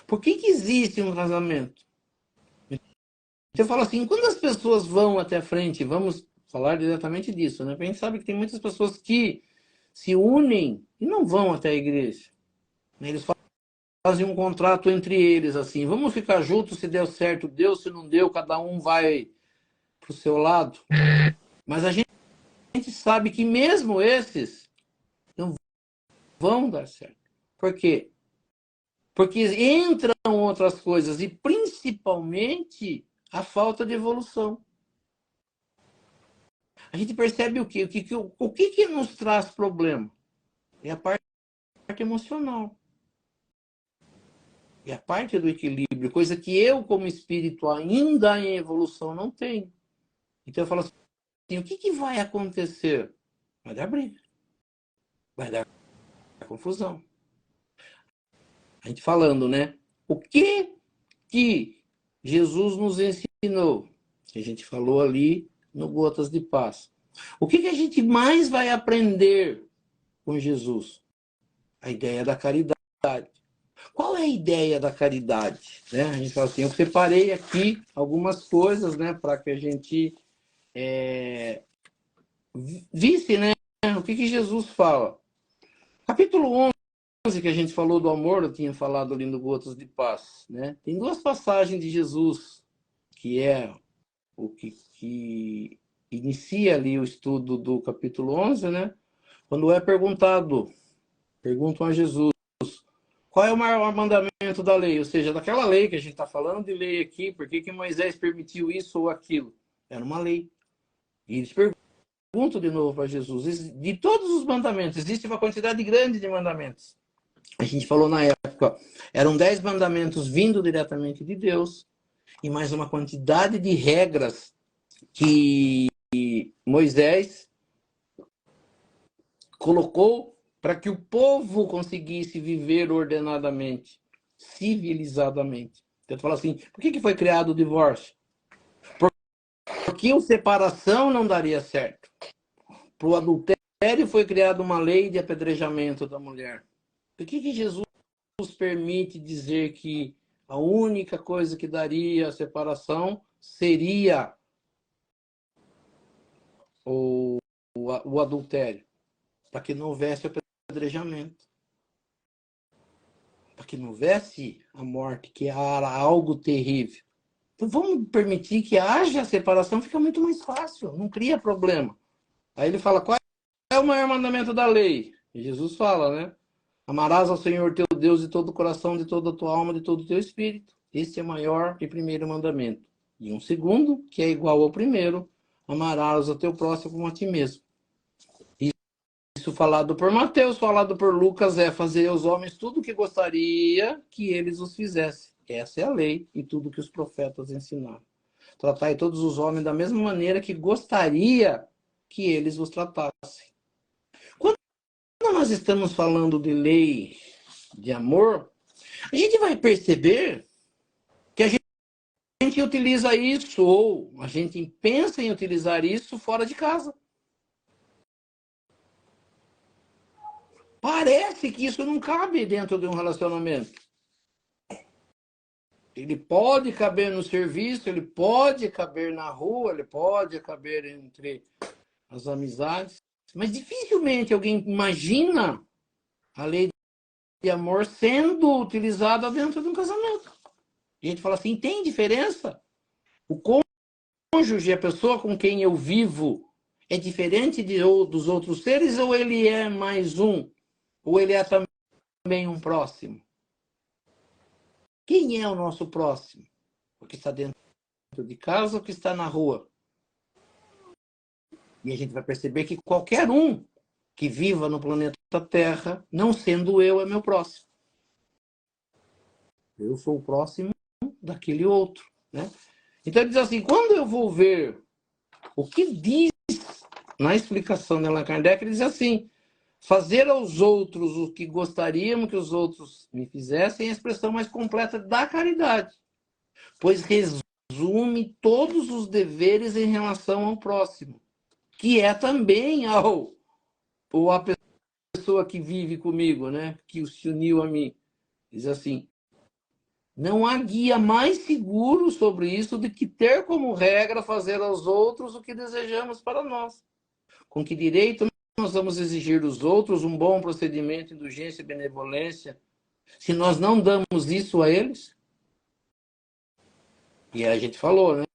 Por que existe um casamento? Então eu falo assim, quando as pessoas vão até a frente, vamos falar diretamente disso, né? A gente sabe que tem muitas pessoas que se unem e não vão até a igreja. Eles fazem um contrato entre eles, assim, vamos ficar juntos, se deu certo, deu, se não deu, cada um vai para o seu lado. Mas a gente sabe que mesmo esses não vão dar certo. Por quê? Porque entram outras coisas, e principalmente a falta de evolução. A gente percebe o quê? O que nos traz problema? É a parte emocional. É a parte do equilíbrio, coisa que eu, como espírito, ainda em evolução, não tenho. Então eu falo assim, o que vai acontecer? Vai dar briga. Vai dar confusão. A gente falando, né? O que Jesus nos ensinou? Que a gente falou ali no Gotas de Paz. O que a gente mais vai aprender com Jesus? A ideia da caridade. Qual é a ideia da caridade? Né? A gente fala assim, eu separei aqui algumas coisas, né, para que a gente visse, né, o que Jesus fala. Capítulo 11, que a gente falou do amor, eu tinha falado ali no Gotas de Paz. Né? Tem duas passagens de Jesus, que é o que inicia ali o estudo do capítulo 11, né? Quando perguntam a Jesus, qual é o maior mandamento da lei? Ou seja, daquela lei que a gente está falando de lei aqui, por que Moisés permitiu isso ou aquilo? Era uma lei. E eles perguntam de novo para Jesus, de todos os mandamentos, existe uma quantidade grande de mandamentos. A gente falou na época, eram 10 mandamentos vindo diretamente de Deus, e mais uma quantidade de regras que Moisés colocou para que o povo conseguisse viver ordenadamente, civilizadamente. Então, tu fala assim, por que foi criado o divórcio? Porque a separação não daria certo. para o adultério foi criada uma lei de apedrejamento da mulher. Por que Jesus permite dizer que a única coisa que daria a separação seria o adultério? Para que não houvesse apedrejamento. Para que não houvesse a morte, que era algo terrível. Então vamos permitir que haja a separação, fica muito mais fácil, não cria problema. Aí ele fala, qual é o maior mandamento da lei? E Jesus fala, né? Amarás ao Senhor teu Deus de todo o coração, de toda a tua alma, de todo o teu espírito. Este é o maior e primeiro mandamento. E um segundo, que é igual ao primeiro, amarás ao teu próximo como a ti mesmo. Isso falado por Mateus, falado por Lucas, é fazer aos homens tudo o que gostaria que eles os fizessem. Essa é a lei e tudo que os profetas ensinaram. Tratai todos os homens da mesma maneira que gostaria que eles os tratassem. Quando nós estamos falando de lei de amor, a gente vai perceber que a gente utiliza isso, ou a gente pensa em utilizar isso fora de casa. Parece que isso não cabe dentro de um relacionamento. Ele pode caber no serviço, ele pode caber na rua, ele pode caber entre as amizades, mas dificilmente alguém imagina a lei de amor sendo utilizada dentro de um casamento. E a gente fala assim, tem diferença? O cônjuge, a pessoa com quem eu vivo, é diferente dos outros seres ou ele é mais um? Ou ele é também um próximo? Quem é o nosso próximo? O que está dentro de casa ou o que está na rua? E a gente vai perceber que qualquer um que viva no planeta Terra, não sendo eu, é meu próximo. Eu sou o próximo daquele outro, né? Então ele diz assim, quando eu vou ver o que diz na explicação de Allan Kardec, ele diz assim, fazer aos outros o que gostaríamos que os outros me fizessem é a expressão mais completa da caridade, pois resume todos os deveres em relação ao próximo, que é também a pessoa que vive comigo, né? Que se uniu a mim. Diz assim, não há guia mais seguro sobre isso do que ter como regra fazer aos outros o que desejamos para nós. Com que direito nós vamos exigir dos outros um bom procedimento, indulgência e benevolência, se nós não damos isso a eles? E a gente falou, né?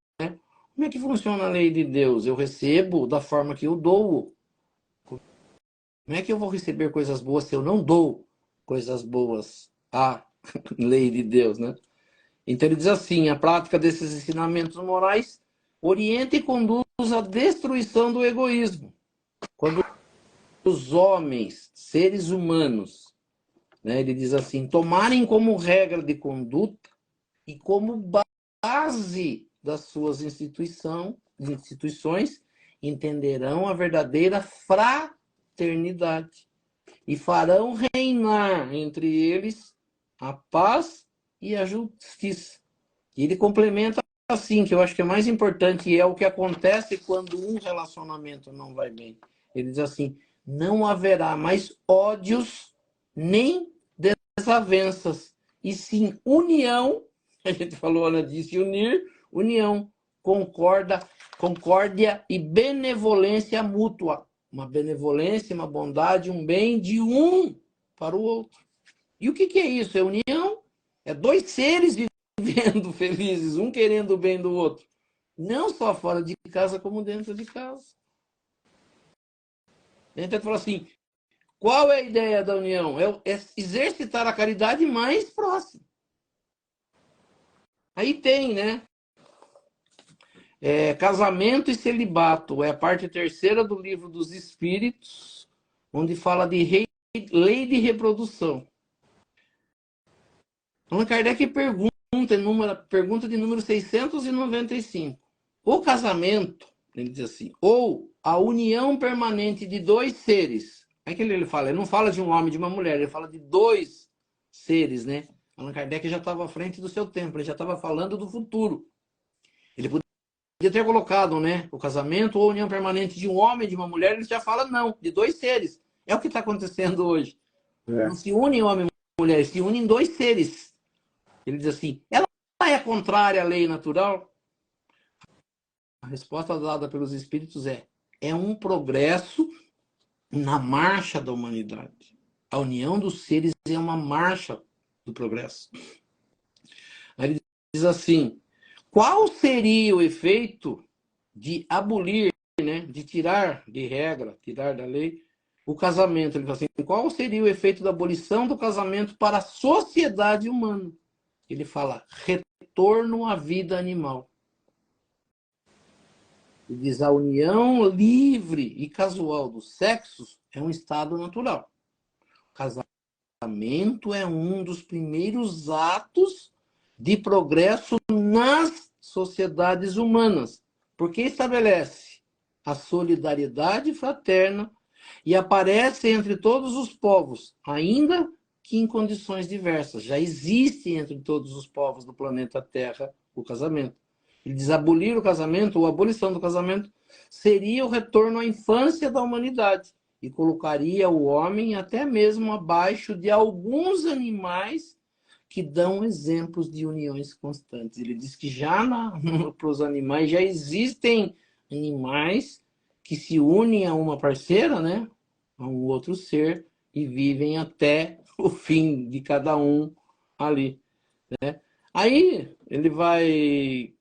Como é que funciona a lei de Deus? Eu recebo da forma que eu dou. Como é que eu vou receber coisas boas se eu não dou coisas boas à lei de Deus, né? Então ele diz assim, a prática desses ensinamentos morais orienta e conduz à destruição do egoísmo. Quando os homens, seres humanos, né, ele diz assim, tomarem como regra de conduta e como base das suas instituições, entenderão a verdadeira fraternidade e farão reinar entre eles a paz e a justiça. E ele complementa assim, que eu acho que é mais importante, e é o que acontece quando um relacionamento não vai bem. Ele diz assim, não haverá mais ódios nem desavenças, e sim união, a gente falou, Ana disse, unir, união, concórdia e benevolência mútua. Uma benevolência, uma bondade, um bem de um para o outro. E o que é isso? É união? É dois seres vivendo felizes, um querendo o bem do outro. Não só fora de casa, como dentro de casa. Então, fala assim, qual é a ideia da união? É exercitar a caridade mais próxima. Aí tem, né? Casamento e celibato. É a parte terceira do livro dos Espíritos, onde fala de lei de reprodução. Allan Kardec pergunta de número 695. O casamento, ele diz assim, ou a união permanente de dois seres. É que ele fala, ele não fala de um homem e de uma mulher, ele fala de dois seres, né? Allan Kardec já estava à frente do seu tempo, ele já estava falando do futuro. Ele podia ter colocado, né, o casamento ou união permanente de um homem e de uma mulher, ele já fala não, de dois seres. É o que está acontecendo hoje. Não se unem homem e mulher, se unem dois seres. Ele diz assim, ela é contrária à lei natural? A resposta dada pelos espíritos é um progresso na marcha da humanidade. A união dos seres é uma marcha do progresso. Aí ele diz assim, qual seria o efeito de abolir, né, de tirar de regra, tirar da lei, o casamento? Ele fala assim, qual seria o efeito da abolição do casamento para a sociedade humana? Ele fala, retorno à vida animal. Ele diz, a união livre e casual dos sexos é um estado natural. O casamento é um dos primeiros atos de progresso nas sociedades humanas, porque estabelece a solidariedade fraterna e aparece entre todos os povos, ainda que em condições diversas. Já existe entre todos os povos do planeta Terra o casamento. Ele diz, abolir o casamento, ou a abolição do casamento, seria o retorno à infância da humanidade e colocaria o homem até mesmo abaixo de alguns animais que dão exemplos de uniões constantes. Ele diz que já para os animais já existem animais que se unem a uma parceira, né, a um outro ser, e vivem até o fim de cada um ali, né? Aí ele vai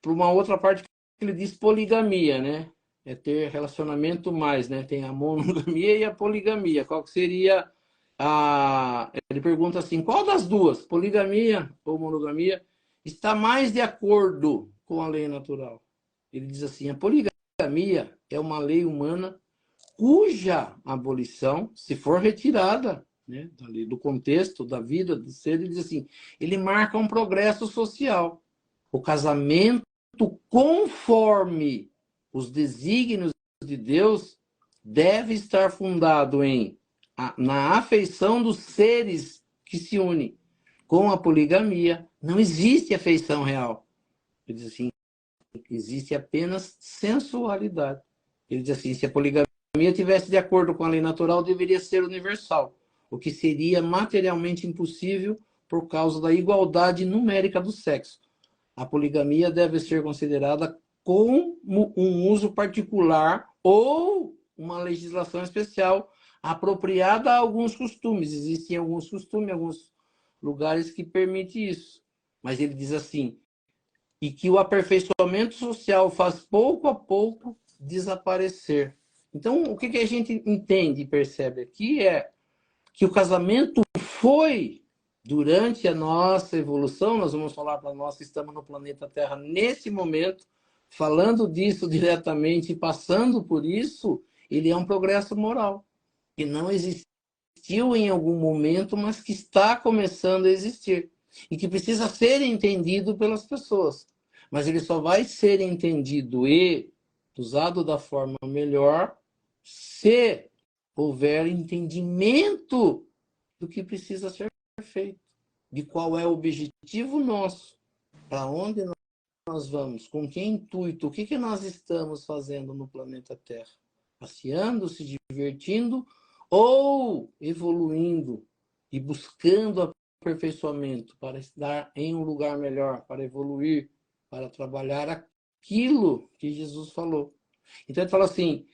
para uma outra parte que ele diz poligamia, né? É ter relacionamento mais, né? Tem a monogamia e a poligamia. Qual que seria a... Ele pergunta assim, qual das duas, poligamia ou monogamia, está mais de acordo com a lei natural? Ele diz assim, a poligamia é uma lei humana cuja abolição, se for retirada, né, do contexto da vida do ser, ele diz assim, ele marca um progresso social. O casamento, conforme os desígnios de Deus, deve estar fundado na afeição dos seres que se unem. Com a poligamia, não existe afeição real. Ele diz assim, existe apenas sensualidade. Ele diz assim, se a poligamia tivesse de acordo com a lei natural, deveria ser universal, o que seria materialmente impossível por causa da igualdade numérica do sexo. A poligamia deve ser considerada como um uso particular ou uma legislação especial apropriada a alguns costumes. Existem alguns costumes, alguns lugares que permitem isso. Mas ele diz assim, e que o aperfeiçoamento social faz pouco a pouco desaparecer. Então, o que a gente entende e percebe aqui é que o casamento foi, durante a nossa evolução, nós vamos falar para nós que estamos no planeta Terra nesse momento, falando disso diretamente e passando por isso, ele é um progresso moral, que não existiu em algum momento, mas que está começando a existir, e que precisa ser entendido pelas pessoas. Mas ele só vai ser entendido e usado da forma melhor se houver entendimento do que precisa ser feito, de qual é o objetivo nosso, para onde nós vamos, com que intuito, o que nós estamos fazendo no planeta Terra, passeando, se divertindo ou evoluindo e buscando aperfeiçoamento para estar em um lugar melhor, para evoluir, para trabalhar aquilo que Jesus falou. Então ele fala assim,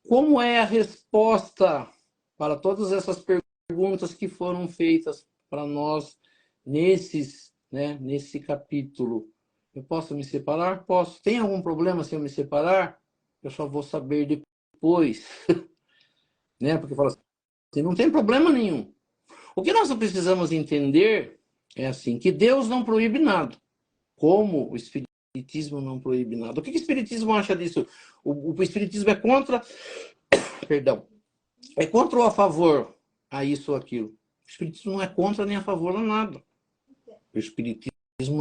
como é a resposta para todas essas perguntas que foram feitas para nós nesse capítulo? Eu posso me separar? Posso. Tem algum problema se eu me separar? Eu só vou saber depois. Né? Porque fala assim, não tem problema nenhum. O que nós precisamos entender é assim, que Deus não proíbe nada. Como o Espiritismo não proíbe nada. O que o Espiritismo acha disso? O Espiritismo é contra... Perdão. É contra ou a favor a isso ou aquilo? O Espiritismo não é contra nem a favor a nada. O Espiritismo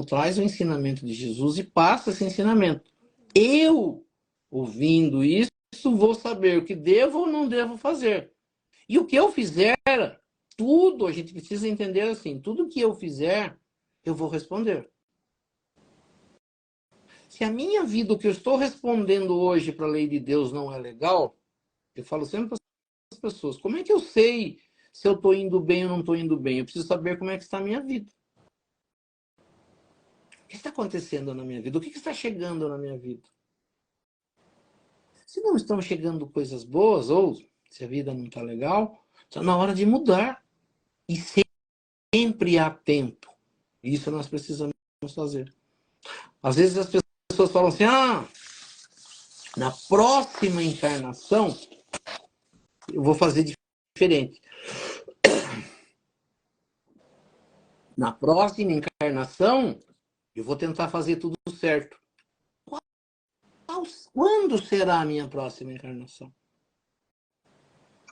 traz o ensinamento de Jesus e passa esse ensinamento. Eu, ouvindo isso, vou saber o que devo ou não devo fazer. E o que eu fizer, tudo, a gente precisa entender assim, tudo que eu fizer, eu vou responder. Se a minha vida, o que eu estou respondendo hoje para a lei de Deus não é legal, eu falo sempre para as pessoas, como é que eu sei se eu estou indo bem ou não estou indo bem? Eu preciso saber como é que está a minha vida. O que está acontecendo na minha vida? O que está chegando na minha vida? Se não estão chegando coisas boas, ou se a vida não está legal, está na hora de mudar. E sempre há tempo. Isso nós precisamos fazer. Às vezes as pessoas falam assim, na próxima encarnação, eu vou fazer diferente. Na próxima encarnação, eu vou tentar fazer tudo certo. Quando será a minha próxima encarnação?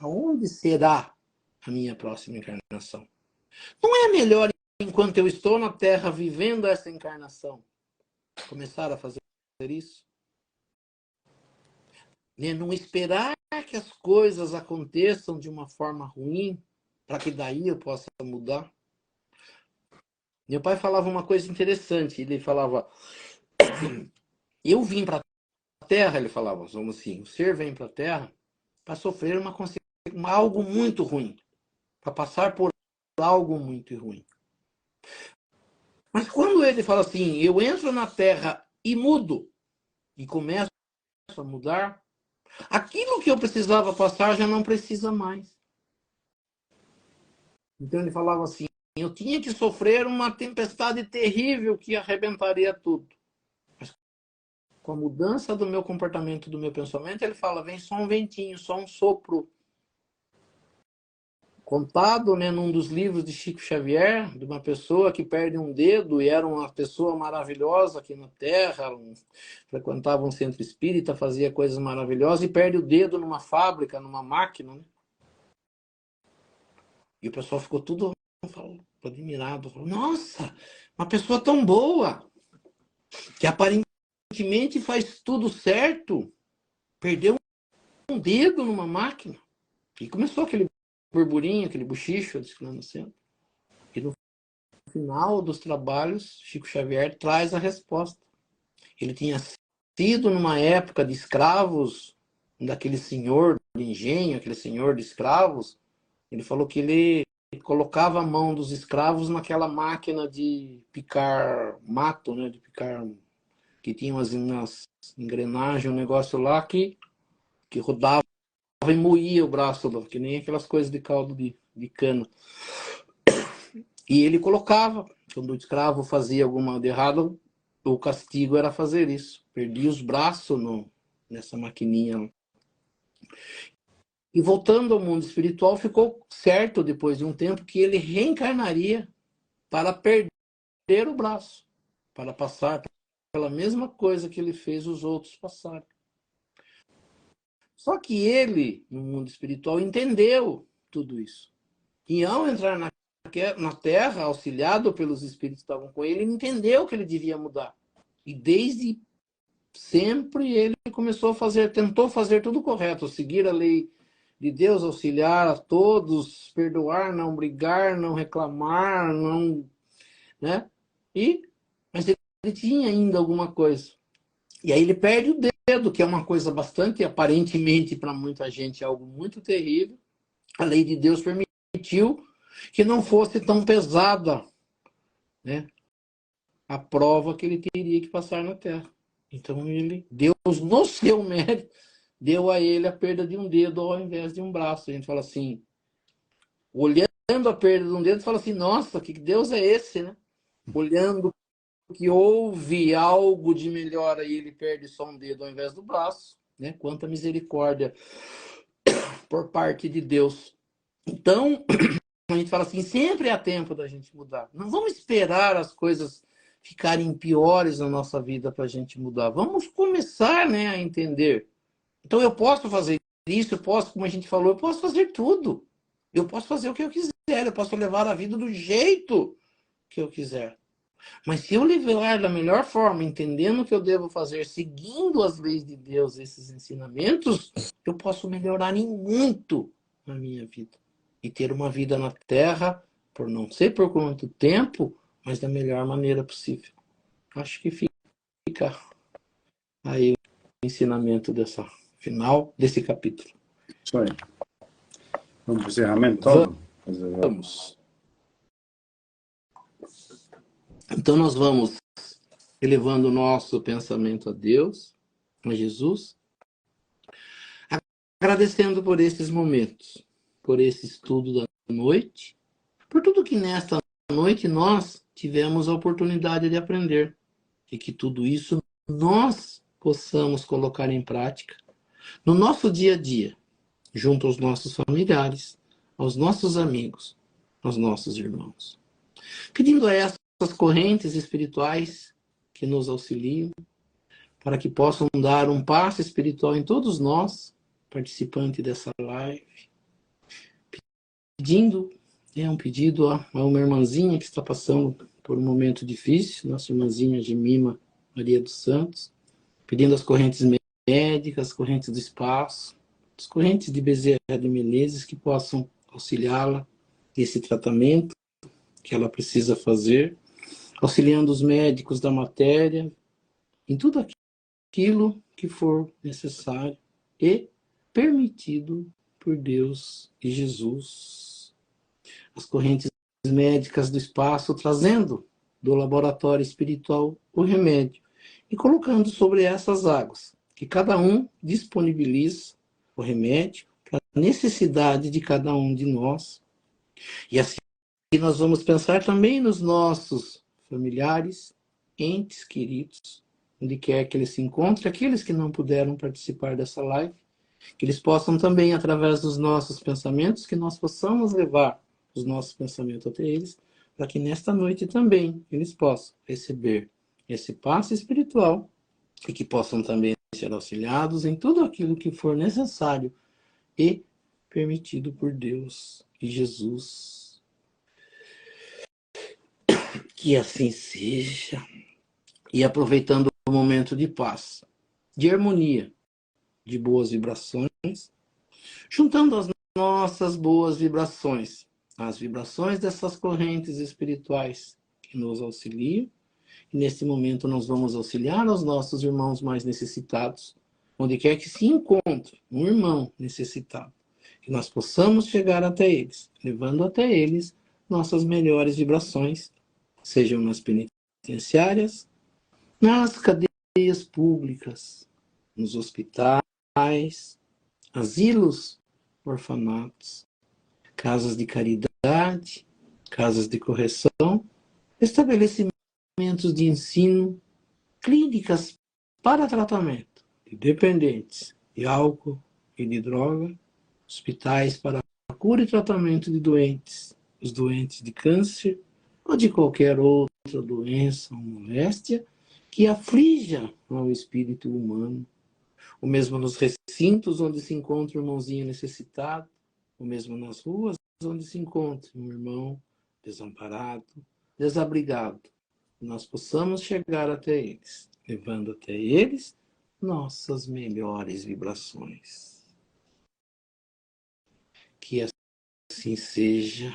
Aonde será a minha próxima encarnação? Não é melhor, enquanto eu estou na Terra vivendo essa encarnação, começar a fazer isso? Não esperar que as coisas aconteçam de uma forma ruim, para que daí eu possa mudar? Meu pai falava uma coisa interessante, ele falava, eu vim para a Terra, ele falava, vamos assim, o ser vem para a Terra para sofrer algo muito ruim, para passar por algo muito ruim. Mas quando ele fala assim, eu entro na Terra e mudo, e começo a mudar, aquilo que eu precisava passar já não precisa mais. Então ele falava assim, eu tinha que sofrer uma tempestade terrível que arrebentaria tudo. Mas com a mudança do meu comportamento, do meu pensamento, ele fala, vem só um ventinho, só um sopro. Contado, num dos livros de Chico Xavier, de uma pessoa que perde um dedo e era uma pessoa maravilhosa aqui na Terra, frequentava um centro espírita, fazia coisas maravilhosas e perde o dedo numa fábrica, numa máquina, né? E o pessoal ficou tudo admirado. Falou, nossa, uma pessoa tão boa, que aparentemente faz tudo certo, perdeu um dedo numa máquina. E começou aquele burburinho, aquele buchicho, exclamação. E no final dos trabalhos, Chico Xavier traz a resposta. Ele tinha sido numa época de escravos, daquele senhor de engenho, aquele senhor de escravos. Ele falou que ele colocava a mão dos escravos naquela máquina de picar mato, né, de picar, que tinha umas engrenagens, um negócio lá que rodava e moía o braço, que nem aquelas coisas de caldo de cana. E ele colocava, quando o escravo fazia alguma de errado, o castigo era fazer isso. Perdia os braços nessa maquininha. E voltando ao mundo espiritual, ficou certo, depois de um tempo, que ele reencarnaria para perder o braço, para passar pela mesma coisa que ele fez os outros passarem. Só que ele, no mundo espiritual, entendeu tudo isso. E ao entrar na Terra, auxiliado pelos espíritos que estavam com ele, ele entendeu que ele devia mudar. E desde sempre ele começou a tentou fazer tudo correto, seguir a lei de Deus, auxiliar a todos, perdoar, não brigar, não reclamar, não, né? Mas ele tinha ainda alguma coisa. E aí ele perde o dedo, que é uma coisa bastante, aparentemente, para muita gente, algo muito terrível. A lei de Deus permitiu que não fosse tão pesada, né, a prova que ele teria que passar na Terra. Então, Deus, no seu mérito, deu a ele a perda de um dedo ao invés de um braço. A gente fala assim, olhando a perda de um dedo, fala assim, nossa, que Deus é esse, né? Olhando que houve algo de melhor, aí ele perde só um dedo ao invés do braço, né? Quanta misericórdia por parte de Deus. Então, a gente fala assim, sempre há tempo da gente mudar. Não vamos esperar as coisas ficarem piores na nossa vida para a gente mudar. Vamos começar, né, a entender. Então eu posso fazer isso, eu posso, como a gente falou, eu posso fazer tudo. Eu posso fazer o que eu quiser, eu posso levar a vida do jeito que eu quiser. Mas se eu levar da melhor forma, entendendo o que eu devo fazer, seguindo as leis de Deus, esses ensinamentos, eu posso melhorar em muito na minha vida. E ter uma vida na Terra, por não sei por quanto tempo, mas da melhor maneira possível. Acho que fica aí o ensinamento dessa final desse capítulo. Isso aí. Vamos para o encerramento, então? Vamos. Então nós vamos elevando o nosso pensamento a Deus, a Jesus, agradecendo por esses momentos, por esse estudo da noite, por tudo que nesta noite nós tivemos a oportunidade de aprender, e que tudo isso nós possamos colocar em prática no nosso dia a dia, junto aos nossos familiares, aos nossos amigos, aos nossos irmãos. Pedindo a essas correntes espirituais que nos auxiliam, para que possam dar um passo espiritual em todos nós, participantes dessa live. Pedindo, é um pedido a uma irmãzinha que está passando por um momento difícil, nossa irmãzinha Gemima Maria dos Santos, pedindo as correntes médicas, as correntes do espaço, as correntes de Bezerra de Menezes que possam auxiliá-la nesse tratamento que ela precisa fazer, auxiliando os médicos da matéria, em tudo aquilo que for necessário e permitido por Deus e Jesus. As correntes médicas do espaço trazendo do laboratório espiritual o remédio e colocando sobre essas águas, que cada um disponibiliza o remédio para a necessidade de cada um de nós. E assim nós vamos pensar também nos nossos familiares, entes queridos, onde quer que eles se encontrem, aqueles que não puderam participar dessa live, que eles possam também, através dos nossos pensamentos, que nós possamos levar os nossos pensamentos até eles, para que nesta noite também eles possam receber esse passe espiritual e que possam também ser auxiliados em tudo aquilo que for necessário e permitido por Deus e Jesus. Que assim seja. E aproveitando o momento de paz, de harmonia, de boas vibrações, juntando as nossas boas vibrações, as vibrações dessas correntes espirituais que nos auxiliam. E nesse momento nós vamos auxiliar aos nossos irmãos mais necessitados, onde quer que se encontre um irmão necessitado, que nós possamos chegar até eles, levando até eles nossas melhores vibrações, sejam nas penitenciárias, nas cadeias públicas, nos hospitais, asilos, orfanatos, casas de caridade, casas de correção, estabelecimentos de ensino, clínicas para tratamento de dependentes de álcool e de droga, hospitais para cura e tratamento de doentes, os doentes de câncer ou de qualquer outra doença ou moléstia que aflija ao espírito humano, o mesmo nos recintos onde se encontra um irmãozinho necessitado, o mesmo nas ruas onde se encontra um irmão desamparado, desabrigado. Nós possamos chegar até eles, levando até eles nossas melhores vibrações. Que assim seja.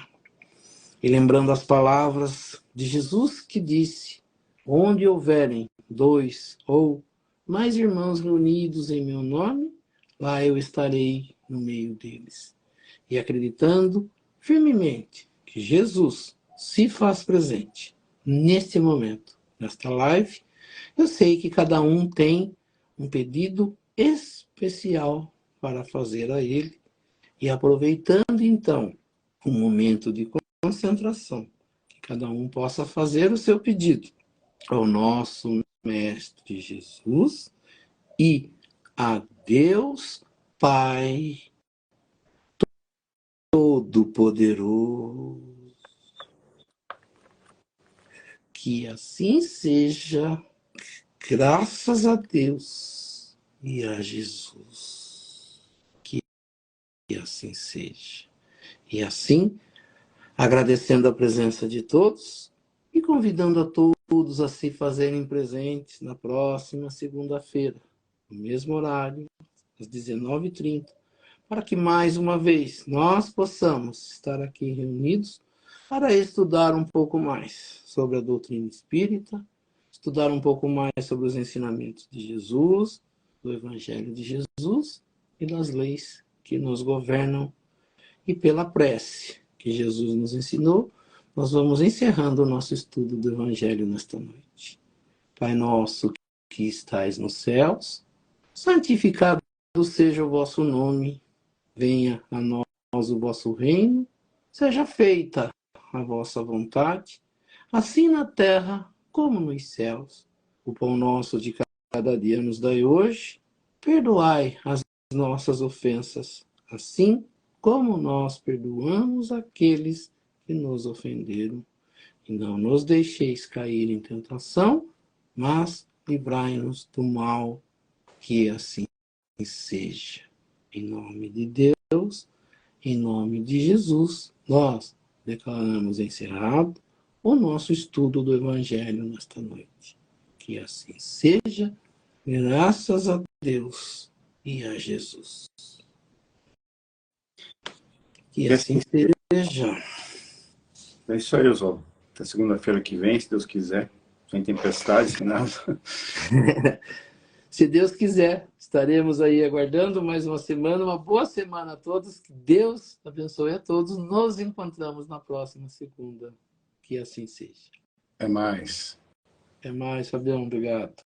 E lembrando as palavras de Jesus que disse: onde houverem 2 ou mais irmãos reunidos em meu nome, lá eu estarei no meio deles. E acreditando firmemente que Jesus se faz presente neste momento, nesta live, eu sei que cada um tem um pedido especial para fazer a ele. E aproveitando então um momento de concentração, que cada um possa fazer o seu pedido ao nosso Mestre Jesus e a Deus Pai Todo-Poderoso. Que assim seja, graças a Deus e a Jesus. Que assim seja. E assim, agradecendo a presença de todos e convidando a todos a se fazerem presentes na próxima segunda-feira, no mesmo horário, às 19h30, para que mais uma vez nós possamos estar aqui reunidos para estudar um pouco mais sobre a doutrina espírita, estudar um pouco mais sobre os ensinamentos de Jesus, do Evangelho de Jesus e das leis que nos governam. E pela prece que Jesus nos ensinou, nós vamos encerrando o nosso estudo do Evangelho nesta noite. Pai nosso que estais nos céus, santificado seja o vosso nome, venha a nós o vosso reino, seja feita a vossa vontade, assim na terra como nos céus. O pão nosso de cada dia nos dai hoje, perdoai as nossas ofensas, assim como nós perdoamos aqueles que nos ofenderam. E não nos deixeis cair em tentação, mas livrai-nos do mal, que assim seja. Em nome de Deus, em nome de Jesus, nós declaramos encerrado o nosso estudo do Evangelho nesta noite. Que assim seja, graças a Deus e a Jesus. Que assim seja. É isso aí, Oswaldo. Até segunda-feira que vem, se Deus quiser. Sem tempestade, sem nada. Se Deus quiser, estaremos aí aguardando mais uma semana. Uma boa semana a todos. Que Deus abençoe a todos. Nos encontramos na próxima segunda. Que assim seja. É mais. Até mais, Fabião. Obrigado.